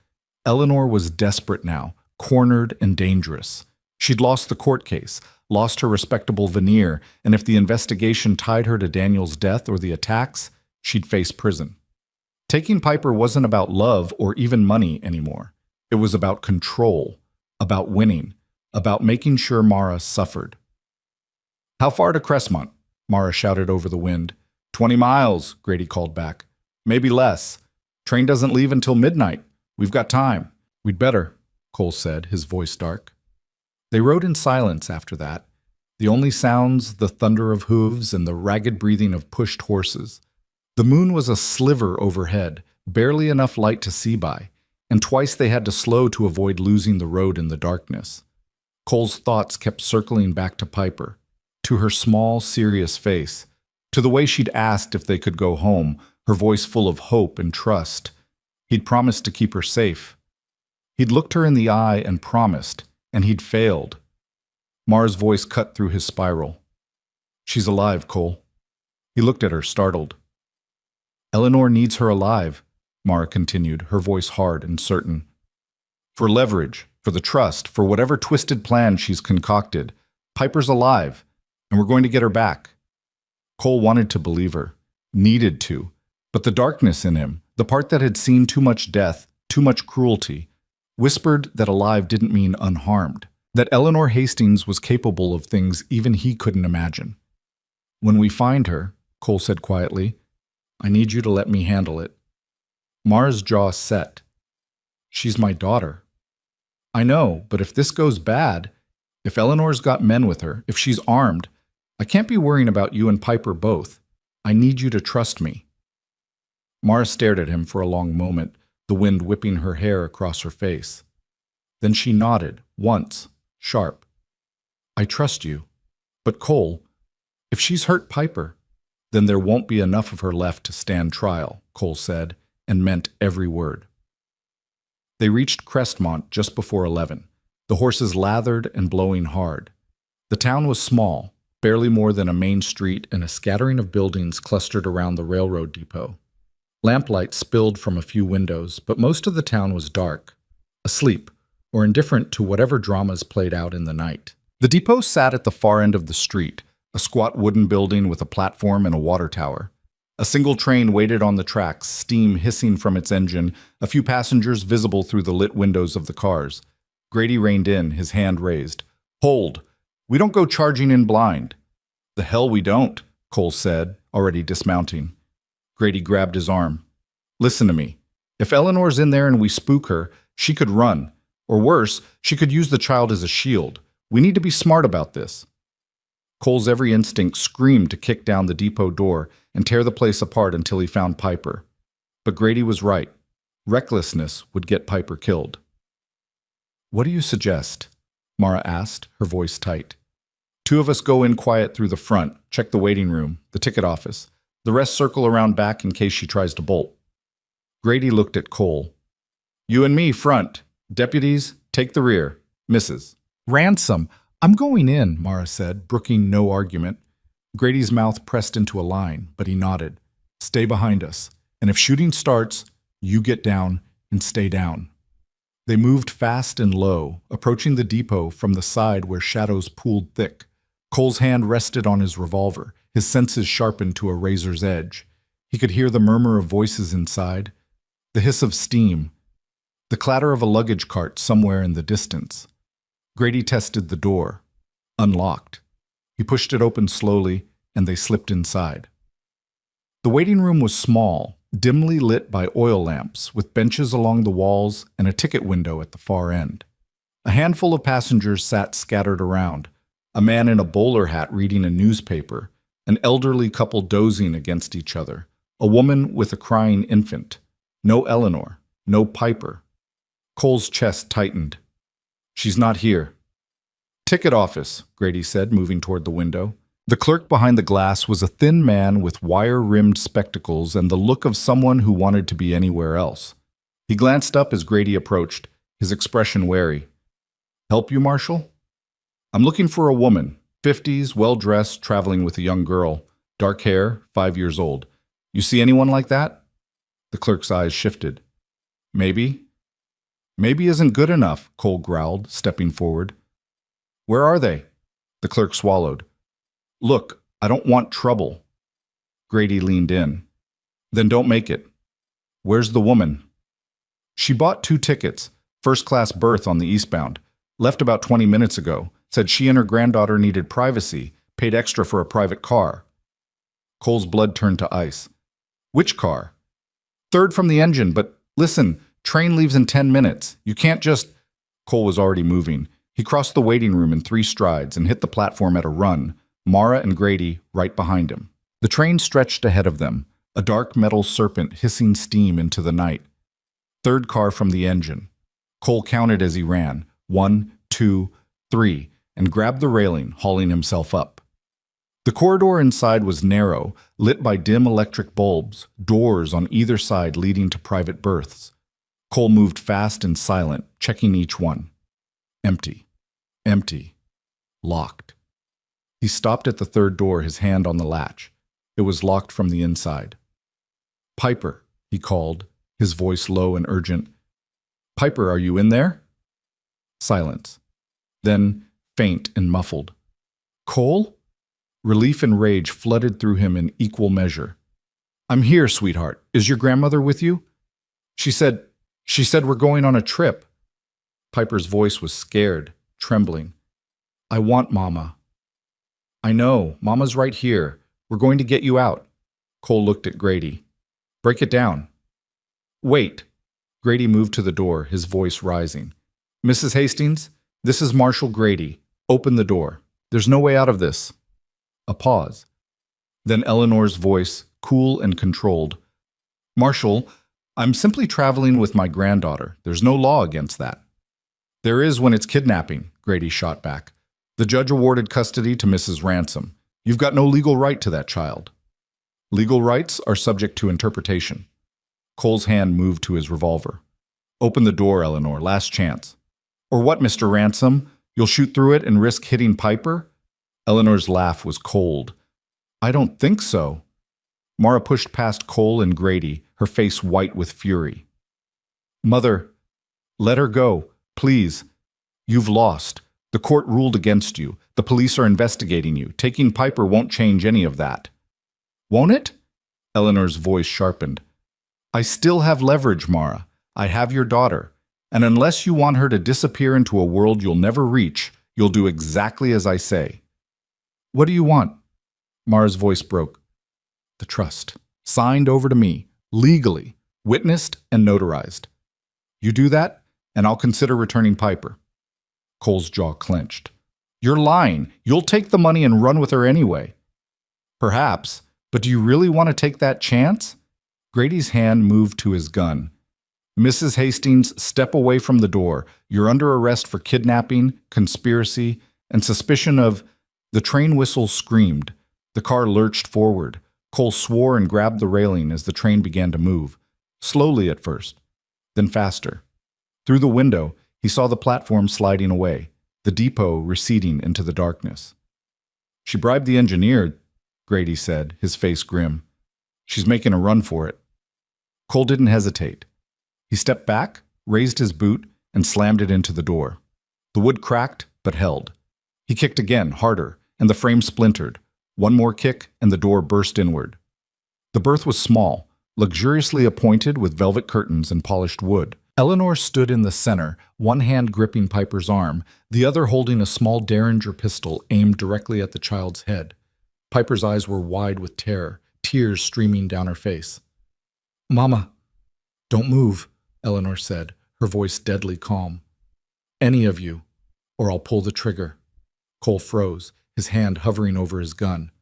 Eleanor was desperate now, cornered and dangerous. She'd lost the court case, lost her respectable veneer, and if the investigation tied her to Daniel's death or the attacks, she'd face prison. Taking Piper wasn't about love or even money anymore. It was about control, about winning, about making sure Mara suffered. How far to Cressmont? Mara shouted over the wind. 20 miles, Grady called back. Maybe less. Train doesn't leave until midnight. We've got time. We'd better, Cole said, his voice dark. They rode in silence after that. The only sounds, the thunder of hooves and the ragged breathing of pushed horses. The moon was a sliver overhead, barely enough light to see by, and twice they had to slow to avoid losing the road in the darkness. Cole's thoughts kept circling back to Piper, to her small, serious face, to the way she'd asked if they could go home, her voice full of hope and trust. He'd promised to keep her safe. He'd looked her in the eye and promised, and he'd failed. Mara's voice cut through his spiral. She's alive, Cole. He looked at her, startled. Eleanor needs her alive, Mara continued, her voice hard and certain. For leverage, for the trust, for whatever twisted plan she's concocted, Piper's alive, and we're going to get her back. Cole wanted to believe her, needed to, but the darkness in him, the part that had seen too much death, too much cruelty, whispered that alive didn't mean unharmed, that Eleanor Hastings was capable of things even he couldn't imagine. When we find her, Cole said quietly, I need you to let me handle it. Mara's jaw set. She's my daughter. I know, but if this goes bad, if Eleanor's got men with her, if she's armed, I can't be worrying about you and Piper both. I need you to trust me. Mara stared at him for a long moment, the wind whipping her hair across her face. Then she nodded, once, sharp. I trust you. But Cole, if she's hurt Piper, then there won't be enough of her left to stand trial, Cole said, and meant every word. They reached Crestmont just before 11, the horses lathered and blowing hard. The town was small, barely more than a main street and a scattering of buildings clustered around the railroad depot. Lamplight spilled from a few windows, but most of the town was dark, asleep, or indifferent to whatever dramas played out in the night. The depot sat at the far end of the street, a squat wooden building with a platform and a water tower. A single train waited on the tracks, steam hissing from its engine, a few passengers visible through the lit windows of the cars. Grady reined in, his hand raised. "Hold! We don't go charging in blind." "The hell we don't," Cole said, already dismounting. Grady grabbed his arm. "Listen to me. If Eleanor's in there and we spook her, she could run. Or worse, she could use the child as a shield. We need to be smart about this." Cole's every instinct screamed to kick down the depot door and tear the place apart until he found Piper. But Grady was right. Recklessness would get Piper killed. "What do you suggest?" Mara asked, her voice tight. "Two of us go in quiet through the front, check the waiting room, the ticket office. The rest circle around back in case she tries to bolt." Grady looked at Cole. "You and me, front. Deputies, take the rear. Mrs. "Ransom, I'm going in," Mara said, brooking no argument. Grady's mouth pressed into a line, but he nodded. "Stay behind us, and if shooting starts, you get down and stay down." They moved fast and low, approaching the depot from the side where shadows pooled thick. Cole's hand rested on his revolver, his senses sharpened to a razor's edge. He could hear the murmur of voices inside, the hiss of steam, the clatter of a luggage cart somewhere in the distance. Grady tested the door. Unlocked. He pushed it open slowly, and they slipped inside. The waiting room was small, dimly lit by oil lamps, with benches along the walls and a ticket window at the far end. A handful of passengers sat scattered around, a man in a bowler hat reading a newspaper, an elderly couple dozing against each other, a woman with a crying infant. No Eleanor, no Piper. Cole's chest tightened. "She's not here." "Ticket office," Grady said, moving toward the window. The clerk behind the glass was a thin man with wire-rimmed spectacles and the look of someone who wanted to be anywhere else. He glanced up as Grady approached, his expression wary. "Help you, Marshal?" "I'm looking for a woman, 50s, well-dressed, traveling with a young girl, dark hair, 5 years old. You see anyone like that?" The clerk's eyes shifted. "Maybe." "Maybe isn't good enough," Cole growled, stepping forward. "Where are they?" The clerk swallowed. "Look, I don't want trouble." Grady leaned in. "Then don't make it." "Where's the woman?" "She bought 2 tickets, first-class berth on the eastbound. Left about 20 minutes ago. Said she and her granddaughter needed privacy, paid extra for a private car." Cole's blood turned to ice. "Which car?" "Third from the engine, but listen, train leaves in 10 minutes. You can't just—" Cole was already moving. He crossed the waiting room in 3 strides and hit the platform at a run, Mara and Grady right behind him. The train stretched ahead of them, a dark metal serpent hissing steam into the night. Third car from the engine. Cole counted as he ran, 1, 2, 3, and grabbed the railing, hauling himself up. The corridor inside was narrow, lit by dim electric bulbs, doors on either side leading to private berths. Cole moved fast and silent, checking each one. Empty. Empty. Locked. He stopped at the third door, his hand on the latch. It was locked from the inside. "Piper," he called, his voice low and urgent. "Piper, are you in there?" Silence. Then, faint and muffled. "Cole?" Relief and rage flooded through him in equal measure. "I'm here, sweetheart. Is your grandmother with you?" She said we're going on a trip." Piper's voice was scared, trembling. "I want Mama." "I know. Mama's right here. We're going to get you out." Cole looked at Grady. "Break it down." "Wait." Grady moved to the door, his voice rising. "Mrs. Hastings, this is Marshal Grady. Open the door. There's no way out of this." A pause. Then Eleanor's voice, cool and controlled. "Marshal, I'm simply traveling with my granddaughter. There's no law against that." "There is when it's kidnapping," Grady shot back. "The judge awarded custody to Mrs. Ransom. You've got no legal right to that child." "Legal rights are subject to interpretation." Cole's hand moved to his revolver. Open the door, Eleanor. Last chance. Or what, Mr. Ransom? You'll shoot through it and risk hitting Piper? Eleanor's laugh was cold. I don't think so. Mara pushed past Cole and Grady, her face white with fury. Mother, let her go, please. You've lost. The court ruled against you. The police are investigating you. Taking Piper won't change any of that. Won't it? Eleanor's voice sharpened. I still have leverage, Mara. I have your daughter. And unless you want her to disappear into a world you'll never reach, you'll do exactly as I say. What do you want? Mara's voice broke. The trust. Signed over to me, legally, witnessed and notarized. You do that, and I'll consider returning Piper. Cole's jaw clenched. You're lying. You'll take the money and run with her anyway. Perhaps, but do you really want to take that chance? Grady's hand moved to his gun. Mrs. Hastings, step away from the door. You're under arrest for kidnapping, conspiracy, and suspicion of... The train whistle screamed. The car lurched forward. Cole swore and grabbed the railing as the train began to move. Slowly at first, then faster. Through the window, he saw the platform sliding away, the depot receding into the darkness. She bribed the engineer, Grady said, his face grim. She's making a run for it. Cole didn't hesitate. He stepped back, raised his boot, and slammed it into the door. The wood cracked, but held. He kicked again, harder, and the frame splintered. One more kick, and the door burst inward. The berth was small, luxuriously appointed with velvet curtains and polished wood. Eleanor stood in the center, one hand gripping Piper's arm, the other holding a small Derringer pistol aimed directly at the child's head. Piper's eyes were wide with terror, tears streaming down her face. Mama, don't move, Eleanor said, her voice deadly calm. Any of you, or I'll pull the trigger. Cole froze, his hand hovering over his gun.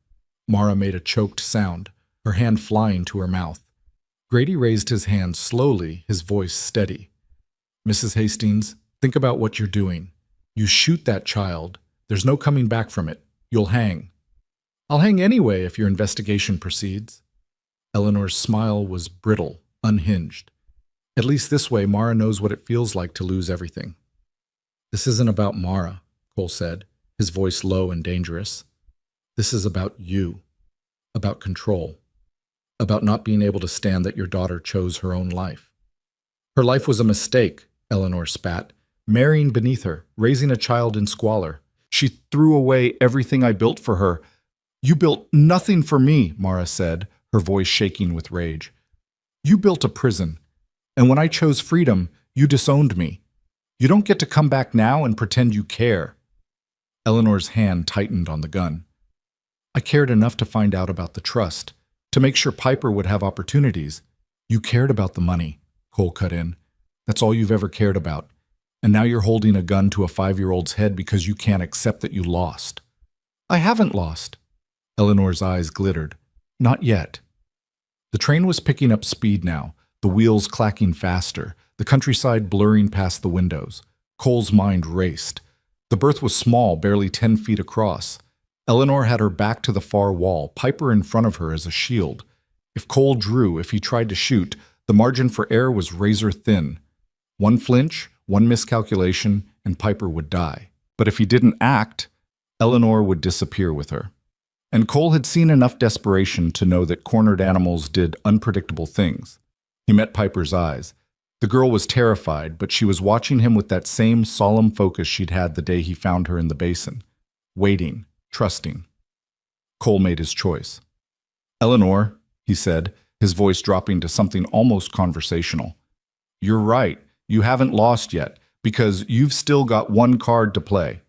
Mara made a choked sound, her hand flying to her mouth. Grady raised his hand slowly, his voice steady. Mrs. Hastings, think about what you're doing. You shoot that child. There's no coming back from it. You'll hang. I'll hang anyway if your investigation proceeds. Eleanor's smile was brittle, unhinged. At least this way, Mara knows what it feels like to lose everything. This isn't about Mara, Cole said, his voice low and dangerous. This is about you, about control, about not being able to stand that your daughter chose her own life. Her life was a mistake, Eleanor spat, marrying beneath her, raising a child in squalor. She threw away everything I built for her. You built nothing for me, Mara said, her voice shaking with rage. You built a prison, and when I chose freedom, you disowned me. You don't get to come back now and pretend you care. Eleanor's hand tightened on the gun. I cared enough to find out about the trust, to make sure Piper would have opportunities. You cared about the money, Cole cut in. That's all you've ever cared about. And now you're holding a gun to a 5-year-old's head because you can't accept that you lost. I haven't lost. Eleanor's eyes glittered. Not yet. The train was picking up speed now, the wheels clacking faster, the countryside blurring past the windows. Cole's mind raced. The berth was small, barely 10 feet across. Eleanor had her back to the far wall, Piper in front of her as a shield. If Cole drew, if he tried to shoot, the margin for error was razor thin. One flinch, one miscalculation, and Piper would die. But if he didn't act, Eleanor would disappear with her. And Cole had seen enough desperation to know that cornered animals did unpredictable things. He met Piper's eyes. The girl was terrified, but she was watching him with that same solemn focus she'd had the day he found her in the basin. Waiting, trusting. Cole made his choice. Eleanor, he said, his voice dropping to something almost conversational. You're right, you haven't lost yet, because you've still got one card to play.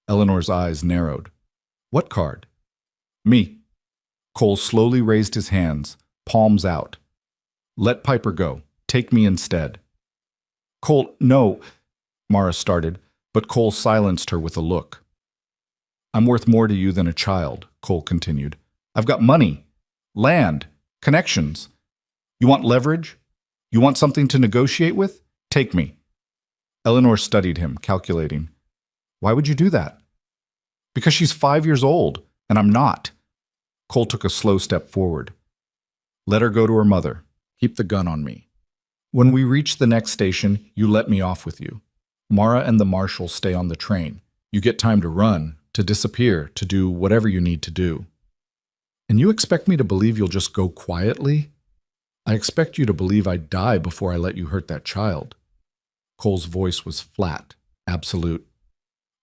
Eleanor's eyes narrowed. What card? Me. Cole slowly raised his hands, palms out. Let Piper go. Take me instead. Cole, no, Mara started, but Cole silenced her with a look. I'm worth more to you than a child, Cole continued. I've got money, land, connections. You want leverage? You want something to negotiate with? Take me. Eleanor studied him, calculating. Why would you do that? Because she's 5 years old, and I'm not. Cole took a slow step forward. Let her go to her mother. Keep the gun on me. When we reach the next station, you let me off with you. Mara and the marshal stay on the train. You get time to run, to disappear, to do whatever you need to do. And you expect me to believe you'll just go quietly? I expect you to believe I'd die before I let you hurt that child. Cole's voice was flat, absolute.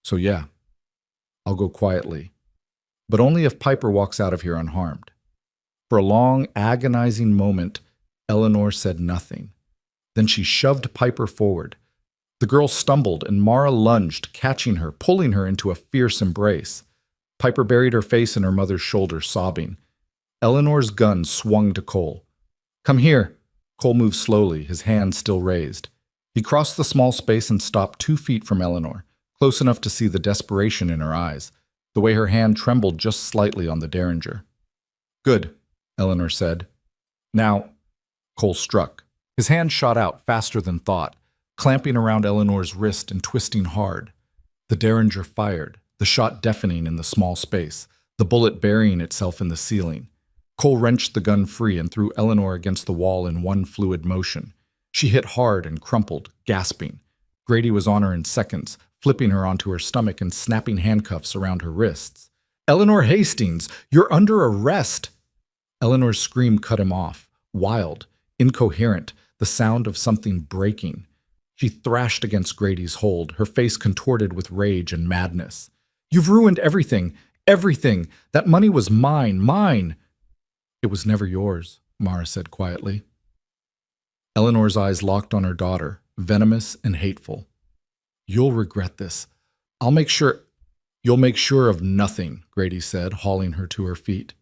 So yeah, I'll go quietly. But only if Piper walks out of here unharmed. For a long, agonizing moment, Eleanor said nothing. Then she shoved Piper forward. The girl stumbled, and Mara lunged, catching her, pulling her into a fierce embrace. Piper buried her face in her mother's shoulder, sobbing. Eleanor's gun swung to Cole. Come here. Cole moved slowly, his hand still raised. He crossed the small space and stopped 2 feet from Eleanor, close enough to see the desperation in her eyes, the way her hand trembled just slightly on the derringer. Good, Eleanor said. Now, Cole struck. His hand shot out faster than thought, clamping around Eleanor's wrist and twisting hard. The derringer fired, the shot deafening in the small space, the bullet burying itself in the ceiling. Cole wrenched the gun free and threw Eleanor against the wall in one fluid motion. She hit hard and crumpled, gasping. Grady was on her in seconds, flipping her onto her stomach and snapping handcuffs around her wrists. Eleanor Hastings, you're under arrest! Eleanor's scream cut him off, wild, incoherent, the sound of something breaking. She thrashed against Grady's hold, her face contorted with rage and madness. You've ruined everything, everything! That money was mine, mine! It was never yours, Mara said quietly. Eleanor's eyes locked on her daughter, venomous and hateful. You'll regret this. I'll make sure... You'll make sure of nothing, Grady said, hauling her to her feet.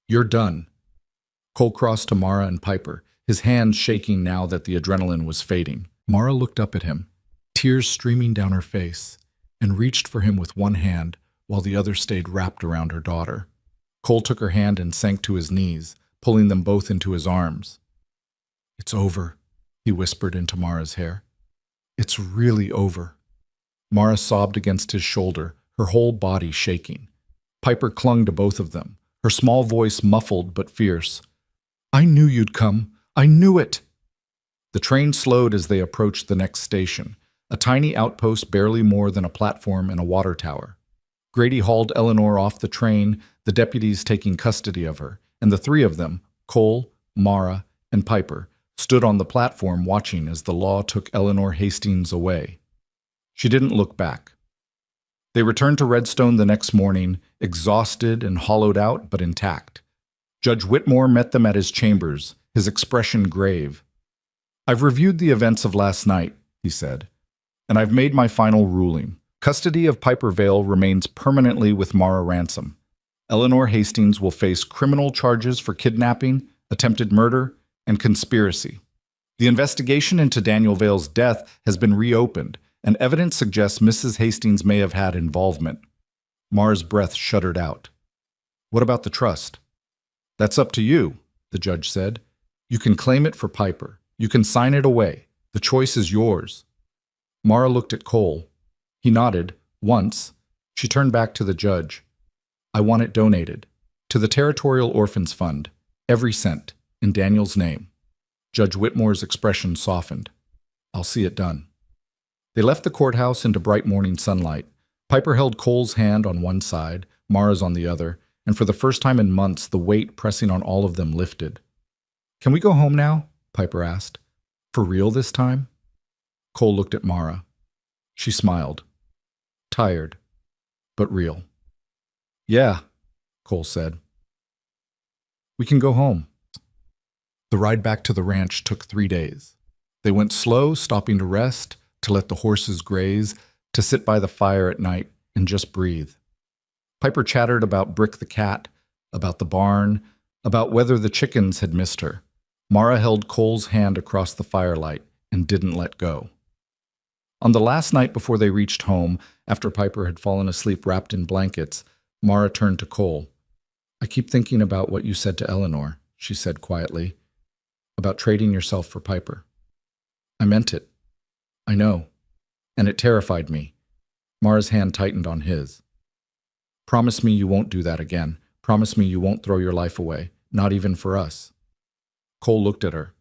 You're done. Cole crossed to Mara and Piper, his hands shaking now that the adrenaline was fading. Mara looked up at him, tears streaming down her face, and reached for him with one hand while the other stayed wrapped around her daughter. Cole took her hand and sank to his knees, pulling them both into his arms. It's over, he whispered into Mara's hair. It's really over. Mara sobbed against his shoulder, her whole body shaking. Piper clung to both of them, her small voice muffled but fierce. I knew you'd come. I knew it. The train slowed as they approached the next station, a tiny outpost barely more than a platform in a water tower. Grady hauled Eleanor off the train, the deputies taking custody of her, and the three of them, Cole, Mara, and Piper, stood on the platform watching as the law took Eleanor Hastings away. She didn't look back. They returned to Redstone the next morning, exhausted and hollowed out but intact. Judge Whitmore met them at his chambers, his expression grave. I've reviewed the events of last night, he said, and I've made my final ruling. Custody of Piper Vale remains permanently with Mara Ransom. Eleanor Hastings will face criminal charges for kidnapping, attempted murder, and conspiracy. The investigation into Daniel Vale's death has been reopened, and evidence suggests Mrs. Hastings may have had involvement. Mara's breath shuddered out. What about the trust? That's up to you, the judge said. You can claim it for Piper. You can sign it away. The choice is yours. Mara looked at Cole. He nodded, once. She turned back to the judge. I want it donated. To the Territorial Orphans Fund. Every cent. In Daniel's name. Judge Whitmore's expression softened. I'll see it done. They left the courthouse into bright morning sunlight. Piper held Cole's hand on one side, Mara's on the other, and for the first time in months, the weight pressing on all of them lifted. Can we go home now? Piper asked. For real this time? Cole looked at Mara. She smiled. Tired, but real. Yeah, Cole said. We can go home. The ride back to the ranch took 3 days. They went slow, stopping to rest, to let the horses graze, to sit by the fire at night and just breathe. Piper chattered about Brick the cat, about the barn, about whether the chickens had missed her. Mara held Cole's hand across the firelight and didn't let go. On the last night before they reached home, after Piper had fallen asleep wrapped in blankets, Mara turned to Cole. I keep thinking about what you said to Eleanor, she said quietly, about trading yourself for Piper. I meant it. I know. And it terrified me. Mara's hand tightened on his. Promise me you won't do that again. Promise me you won't throw your life away, not even for us. Cole looked at her.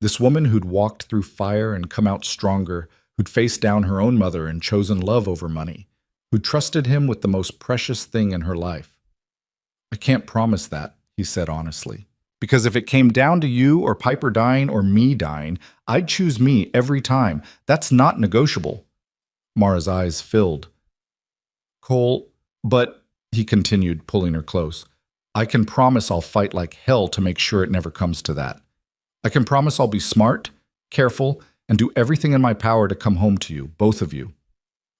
This woman who'd walked through fire and come out stronger, who'd faced down her own mother and chosen love over money, who trusted him with the most precious thing in her life. I can't promise that, he said honestly. Because if it came down to you or Piper dying or me dying, I'd choose me every time. That's not negotiable. Mara's eyes filled. Cole, but, he continued, pulling her close, I can promise I'll fight like hell to make sure it never comes to that. I can promise I'll be smart, careful, and do everything in my power to come home to you, both of you.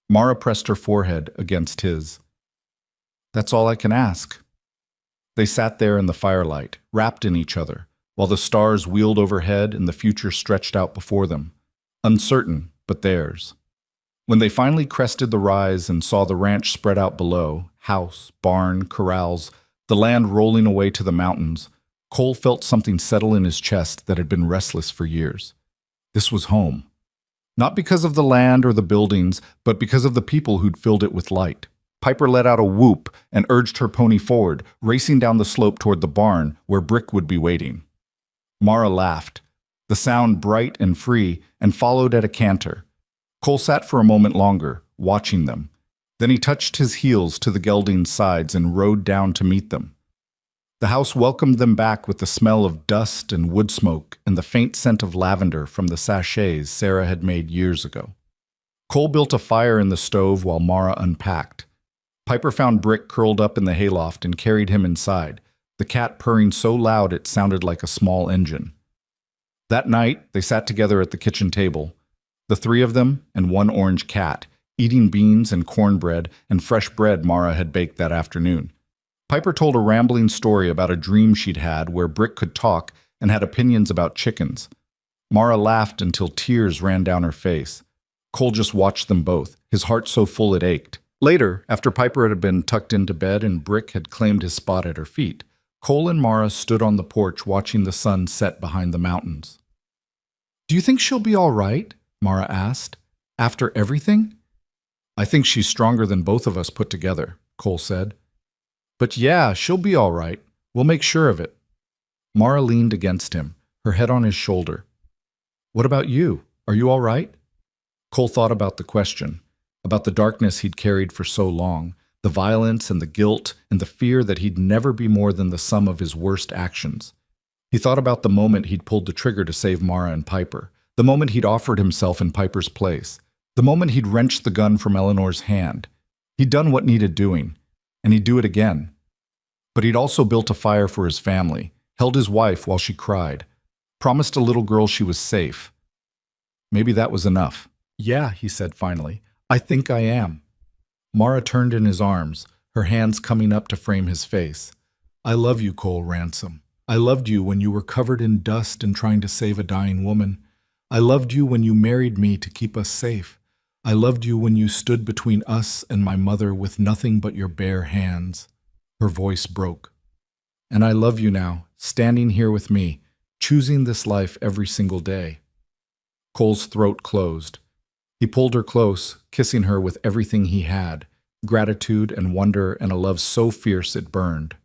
Mara pressed her forehead against his. That's all I can ask. They sat there in the firelight, wrapped in each other, while the stars wheeled overhead and the future stretched out before them, uncertain but theirs. When they finally crested the rise and saw the ranch spread out below, house, barn, corrals, the land rolling away to the mountains, Cole felt something settle in his chest that had been restless for years. This was home. Not because of the land or the buildings, but because of the people who'd filled it with light. Piper let out a whoop and urged her pony forward, racing down the slope toward the barn where Brick would be waiting. Mara laughed, the sound bright and free, and followed at a canter. Cole sat for a moment longer, watching them. Then he touched his heels to the gelding's sides and rode down to meet them. The house welcomed them back with the smell of dust and wood smoke and the faint scent of lavender from the sachets Sarah had made years ago. Cole built a fire in the stove while Mara unpacked. Piper found Brick curled up in the hayloft and carried him inside, the cat purring so loud it sounded like a small engine. That night, they sat together at the kitchen table, the three of them and one orange cat, eating beans and cornbread and fresh bread Mara had baked that afternoon. Piper told a rambling story about a dream she'd had where Brick could talk and had opinions about chickens. Mara laughed until tears ran down her face. Cole just watched them both, his heart so full it ached. Later, after Piper had been tucked into bed and Brick had claimed his spot at her feet, Cole and Mara stood on the porch watching the sun set behind the mountains. "Do you think she'll be all right?" Mara asked. "After everything?" "I think she's stronger than both of us put together," Cole said. "But yeah, she'll be all right. We'll make sure of it." Mara leaned against him, her head on his shoulder. "What about you? Are you all right?" Cole thought about the question, about the darkness he'd carried for so long, the violence and the guilt and the fear that he'd never be more than the sum of his worst actions. He thought about the moment he'd pulled the trigger to save Mara and Piper, the moment he'd offered himself in Piper's place, the moment he'd wrenched the gun from Eleanor's hand. He'd done what needed doing, and he'd do it again. But he'd also built a fire for his family, held his wife while she cried, promised a little girl she was safe. Maybe that was enough. "Yeah," he said finally, "I think I am." Mara turned in his arms, her hands coming up to frame his face. "I love you, Cole Ransom. I loved you when you were covered in dust and trying to save a dying woman. I loved you when you married me to keep us safe. I loved you when you stood between us and my mother with nothing but your bare hands." Her voice broke. "And I love you now, standing here with me, choosing this life every single day." Cole's throat closed. He pulled her close, kissing her with everything he had, gratitude and wonder and a love so fierce it burned.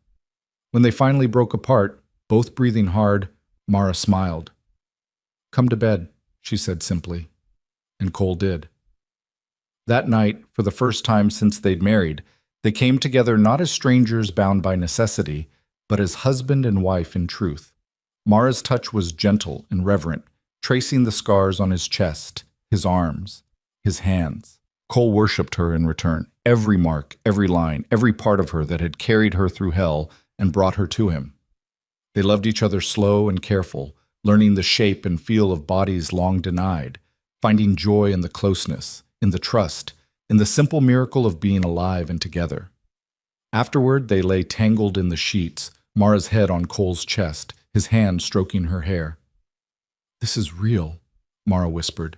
When they finally broke apart, both breathing hard, Mara smiled. "Come to bed," she said simply, and Cole did. That night, for the first time since they'd married, they came together not as strangers bound by necessity, but as husband and wife in truth. Mara's touch was gentle and reverent, tracing the scars on his chest, his arms, his hands. Cole worshipped her in return, every mark, every line, every part of her that had carried her through hell and brought her to him. They loved each other slow and careful, learning the shape and feel of bodies long denied, finding joy in the closeness, in the trust, in the simple miracle of being alive and together. Afterward, they lay tangled in the sheets, Mara's head on Cole's chest, his hand stroking her hair. "This is real," Mara whispered.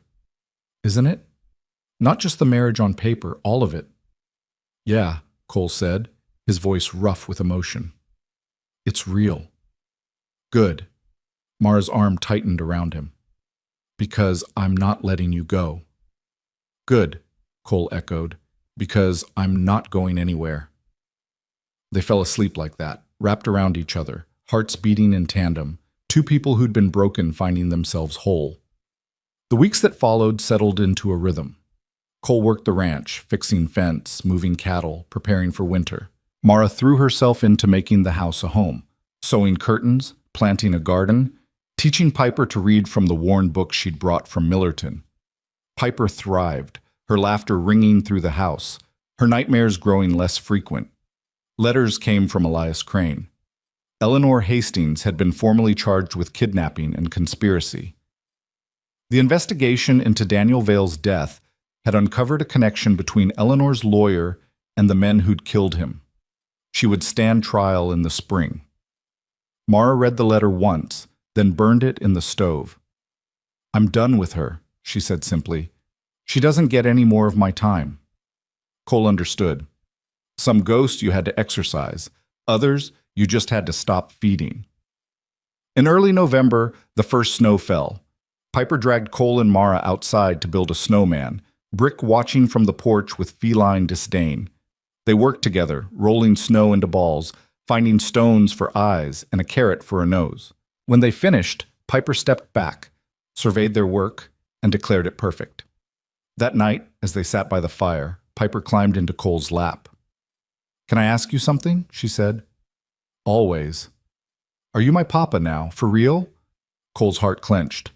"Isn't it? Not just the marriage on paper, all of it." "Yeah," Cole said, his voice rough with emotion. "It's real." "Good." Mara's arm tightened around him. "Because I'm not letting you go." "Good," Cole echoed, "because I'm not going anywhere." They fell asleep like that, wrapped around each other, hearts beating in tandem, two people who'd been broken finding themselves whole. The weeks that followed settled into a rhythm. Cole worked the ranch, fixing fence, moving cattle, preparing for winter. Mara threw herself into making the house a home, sewing curtains, planting a garden, teaching Piper to read from the worn book she'd brought from Millerton. Piper thrived, her laughter ringing through the house, her nightmares growing less frequent. Letters came from Elias Crane. Eleanor Hastings had been formally charged with kidnapping and conspiracy. The investigation into Daniel Vale's death had uncovered a connection between Eleanor's lawyer and the men who'd killed him. She would stand trial in the spring. Mara read the letter once, then burned it in the stove. "I'm done with her," she said simply. "She doesn't get any more of my time." Cole understood. Some ghosts you had to exorcise, others you just had to stop feeding. In early November, the first snow fell. Piper dragged Cole and Mara outside to build a snowman, Brick watching from the porch with feline disdain. They worked together, rolling snow into balls, finding stones for eyes and a carrot for a nose. When they finished, Piper stepped back, surveyed their work, and declared it perfect. That night, as they sat by the fire, Piper climbed into Cole's lap. "Can I ask you something?" she said. "Always." "Are you my papa now, for real?" Cole's heart clenched.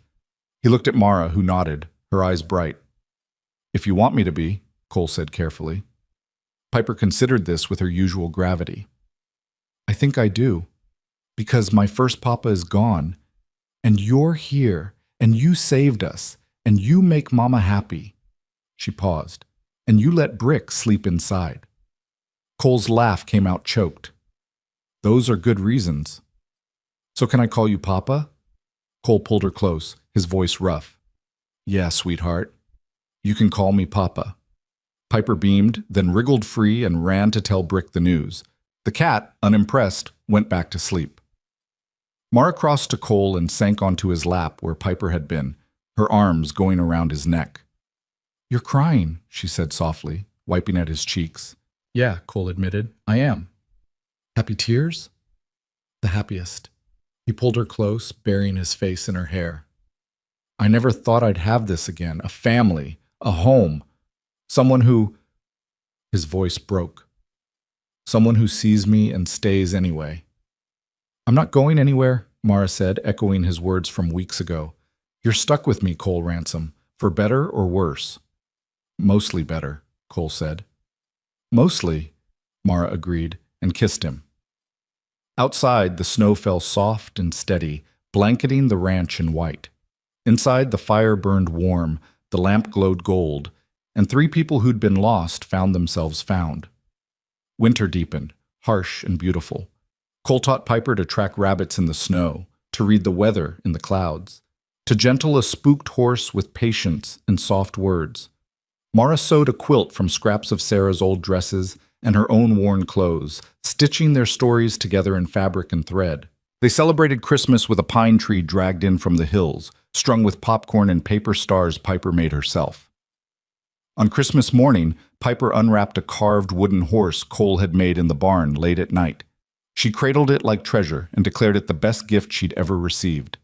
He looked at Mara, who nodded, her eyes bright. "If you want me to be," Cole said carefully. Piper considered this with her usual gravity. "I think I do, because my first papa is gone, and you're here, and you saved us, and you make Mama happy." She paused. "And you let Brick sleep inside." Cole's laugh came out choked. "Those are good reasons." "So can I call you Papa?" Cole pulled her close, his voice rough. "Yeah, sweetheart. You can call me Papa." Piper beamed, then wriggled free and ran to tell Brick the news. The cat, unimpressed, went back to sleep. Mara crossed to Cole and sank onto his lap where Piper had been, her arms going around his neck. "You're crying," she said softly, wiping at his cheeks. "Yeah," Cole admitted, "I am." "Happy tears?" "The happiest." He pulled her close, burying his face in her hair. "I never thought I'd have this again, a family, a home, someone who—" His voice broke. "Someone who sees me and stays anyway." "I'm not going anywhere," Mara said, echoing his words from weeks ago. "You're stuck with me, Cole Ransom, for better or worse." "Mostly better," Cole said. "Mostly," Mara agreed, and kissed him. Outside, the snow fell soft and steady, blanketing the ranch in white. Inside, the fire burned warm, the lamp glowed gold, and three people who'd been lost found themselves found. Winter deepened, harsh and beautiful. Cole taught Piper to track rabbits in the snow, to read the weather in the clouds, to gentle a spooked horse with patience and soft words. Mara sewed a quilt from scraps of Sarah's old dresses and her own worn clothes, stitching their stories together in fabric and thread. They celebrated Christmas with a pine tree dragged in from the hills, strung with popcorn and paper stars Piper made herself. On Christmas morning, Piper unwrapped a carved wooden horse Cole had made in the barn late at night. She cradled it like treasure and declared it the best gift she'd ever received.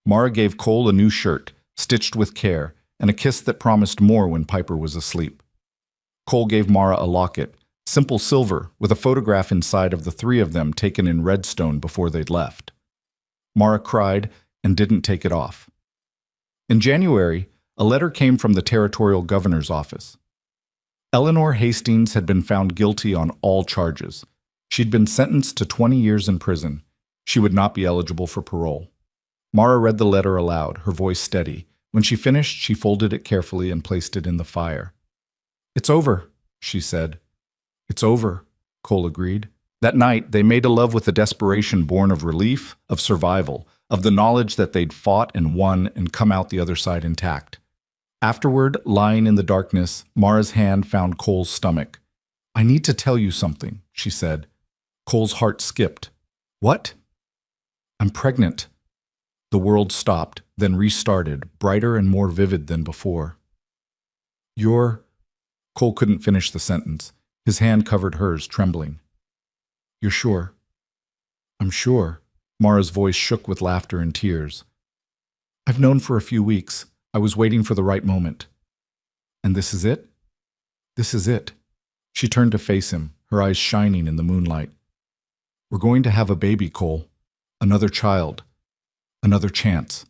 Mara gave Cole a new shirt, stitched with care, and a kiss that promised more when Piper was asleep. Cole gave Mara a locket, simple silver, with a photograph inside of the three of them taken in redstone before they'd left. Mara cried and didn't take it off. In January, a letter came from the territorial governor's office. Eleanor Hastings had been found guilty on all charges. She'd been sentenced to 20 years in prison. She would not be eligible for parole. Mara read the letter aloud, her voice steady. When she finished, she folded it carefully and placed it in the fire. "It's over," she said. "It's over," Cole agreed. That night, they made a love with a desperation born of relief, of survival, of the knowledge that they'd fought and won and come out the other side intact. Afterward, lying in the darkness, Mara's hand found Cole's stomach. "I need to tell you something," she said. Cole's heart skipped. "What?" "I'm pregnant." The world stopped, then restarted, brighter and more vivid than before. "You're—" Cole couldn't finish the sentence. His hand covered hers, trembling. "You're sure?" "I'm sure." Mara's voice shook with laughter and tears. I've known for a few weeks. I was waiting for the right moment. And this is it? This is it. She turned to face him, her eyes shining in the moonlight. We're going to have a baby, Cole. Another child. Another chance.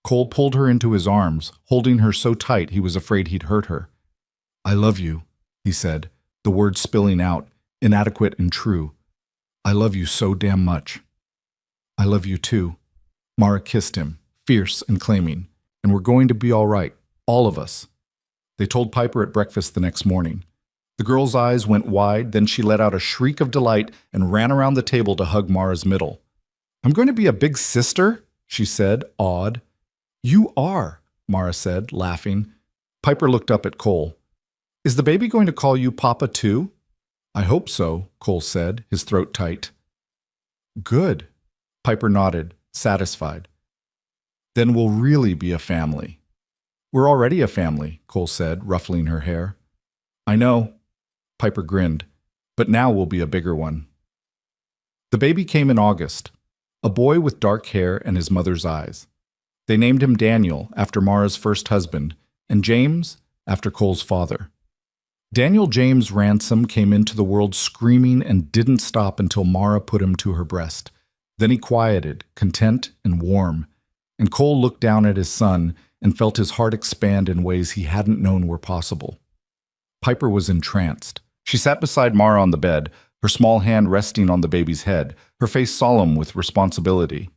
Cole pulled her into his arms, holding her so tight he was afraid he'd hurt her. I love you, he said, the words spilling out, inadequate and true. I love you so damn much. I love you too. Mara kissed him, fierce and claiming. And we're going to be all right, all of us. They told Piper at breakfast the next morning. The girl's eyes went wide, then she let out a shriek of delight and ran around the table to hug Mara's middle. I'm going to be a big sister, she said, awed. You are, Mara said, laughing. Piper looked up at Cole. Is the baby going to call you Papa too? I hope so, Cole said, his throat tight. Good. Piper nodded, satisfied. Then we'll really be a family. We're already a family, Cole said, ruffling her hair. I know. Piper grinned. But now we'll be a bigger one. The baby came in August, a boy with dark hair and his mother's eyes. They named him Daniel, after Mara's first husband, and James, after Cole's father. Daniel James Ransom came into the world screaming and didn't stop until Mara put him to her breast. Then he quieted, content and warm, and Cole looked down at his son and felt his heart expand in ways he hadn't known were possible. Piper was entranced. She sat beside Mara on the bed, her small hand resting on the baby's head, her face solemn with responsibility.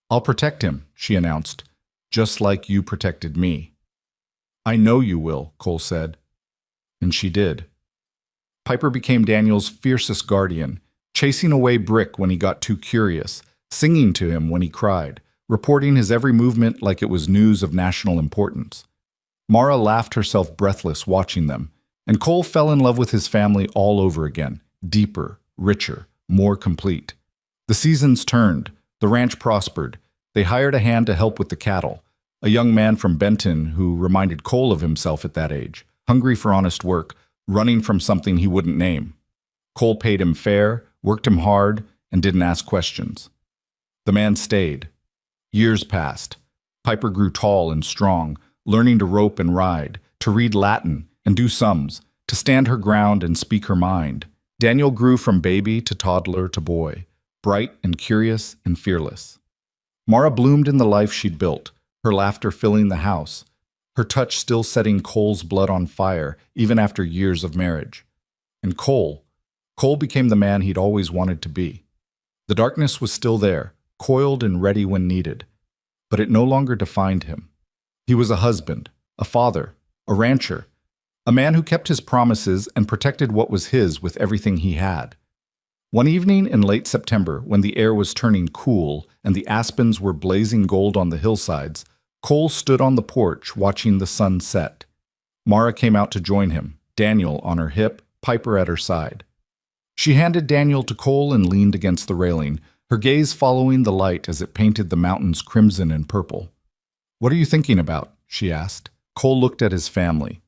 I'll protect him, she announced, just like you protected me. I know you will, Cole said. And she did. Piper became Daniel's fiercest guardian, chasing away Brick when he got too curious, singing to him when he cried, reporting his every movement like it was news of national importance. Mara laughed herself breathless watching them, and Cole fell in love with his family all over again, deeper, richer, more complete. The seasons turned, the ranch prospered. They hired a hand to help with the cattle, a young man from Benton who reminded Cole of himself at that age, hungry for honest work, running from something he wouldn't name. Cole paid him fair, worked him hard, and didn't ask questions. The man stayed. Years passed. Piper grew tall and strong, learning to rope and ride, to read Latin and do sums, to stand her ground and speak her mind. Daniel grew from baby to toddler to boy, bright and curious and fearless. Mara bloomed in the life she'd built, her laughter filling the house, her touch still setting Cole's blood on fire even after years of marriage. And Cole became the man he'd always wanted to be. The darkness was still there, coiled and ready when needed, but it no longer defined him. He was a husband, a father, a rancher, a man who kept his promises and protected what was his with everything he had. One evening in late September, when the air was turning cool and the aspens were blazing gold on the hillsides, Cole stood on the porch watching the sun set. Mara came out to join him, Daniel on her hip, Piper at her side. She handed Daniel to Cole and leaned against the railing, her gaze following the light as it painted the mountains crimson and purple. What are you thinking about? She asked. Cole looked at his family,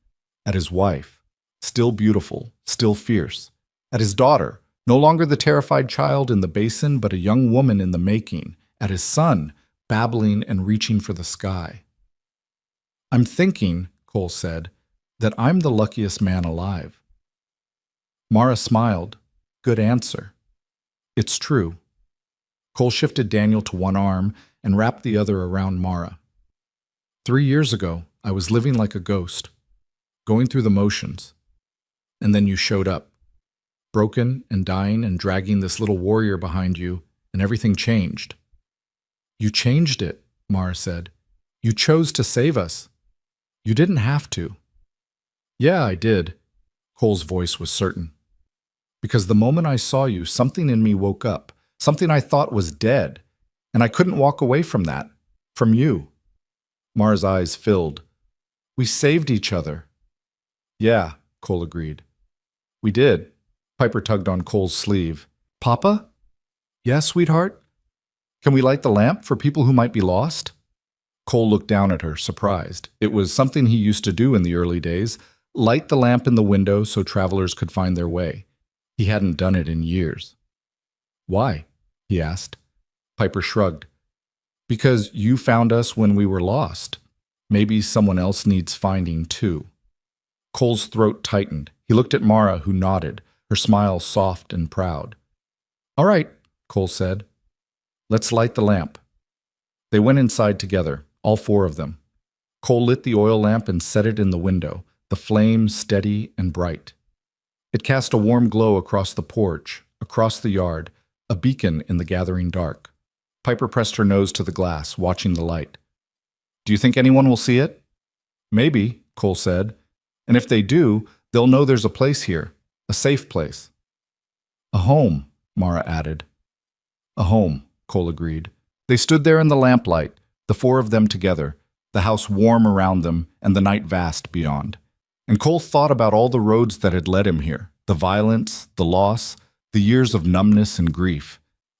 at his wife, still beautiful, still fierce, at his daughter, no longer the terrified child in the basin, but a young woman in the making, at his son, babbling and reaching for the sky. I'm thinking, Cole said, that I'm the luckiest man alive. Mara smiled. Good answer. It's true. Cole shifted Daniel to one arm and wrapped the other around Mara. 3 years ago, I was living like a ghost, going through the motions. And then you showed up, broken and dying and dragging this little warrior behind you, and everything changed. You changed it, Mara said. You chose to save us. You didn't have to. Yeah, I did. Cole's voice was certain. Because the moment I saw you, something in me woke up, something I thought was dead, and I couldn't walk away from that, from you. Mara's eyes filled. We saved each other. Yeah, Cole agreed. We did. Piper tugged on Cole's sleeve. Papa? Yeah, sweetheart? Can we light the lamp for people who might be lost? Cole looked down at her, surprised. It was something he used to do in the early days, light the lamp in the window so travelers could find their way. He hadn't done it in years. Why? He asked. Piper shrugged. Because you found us when we were lost. Maybe someone else needs finding too. Cole's throat tightened. He looked at Mara, who nodded, her smile soft and proud. All right, Cole said. Let's light the lamp. They went inside together, all four of them. Cole lit the oil lamp and set it in the window, the flame steady and bright. It cast a warm glow across the porch, across the yard, a beacon in the gathering dark. Piper pressed her nose to the glass, watching the light. Do you think anyone will see it? Maybe, Cole said. And if they do, they'll know there's a place here, a safe place. A home, Mara added. A home, Cole agreed. They stood there in the lamplight, the four of them together, the house warm around them and the night vast beyond. And Cole thought about all the roads that had led him here, the violence, the loss, the years of numbness and grief.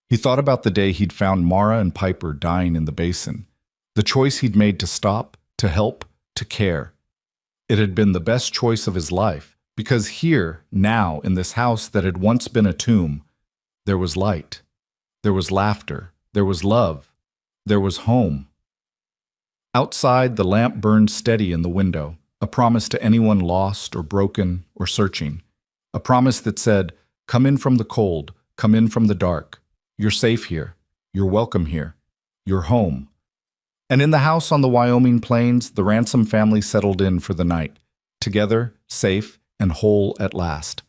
He thought about the day he'd found Mara and Piper dying in the basin, the choice he'd made to stop, to help, to care. It had been the best choice of his life, because here, now, in this house that had once been a tomb, there was light, there was laughter, there was love, there was home. Outside, the lamp burned steady in the window, a promise to anyone lost or broken or searching, a promise that said, come in from the cold, come in from the dark. You're safe here. You're welcome here. You're home. And in the house on the Wyoming plains, the Ransom family settled in for the night, together, safe, and whole at last.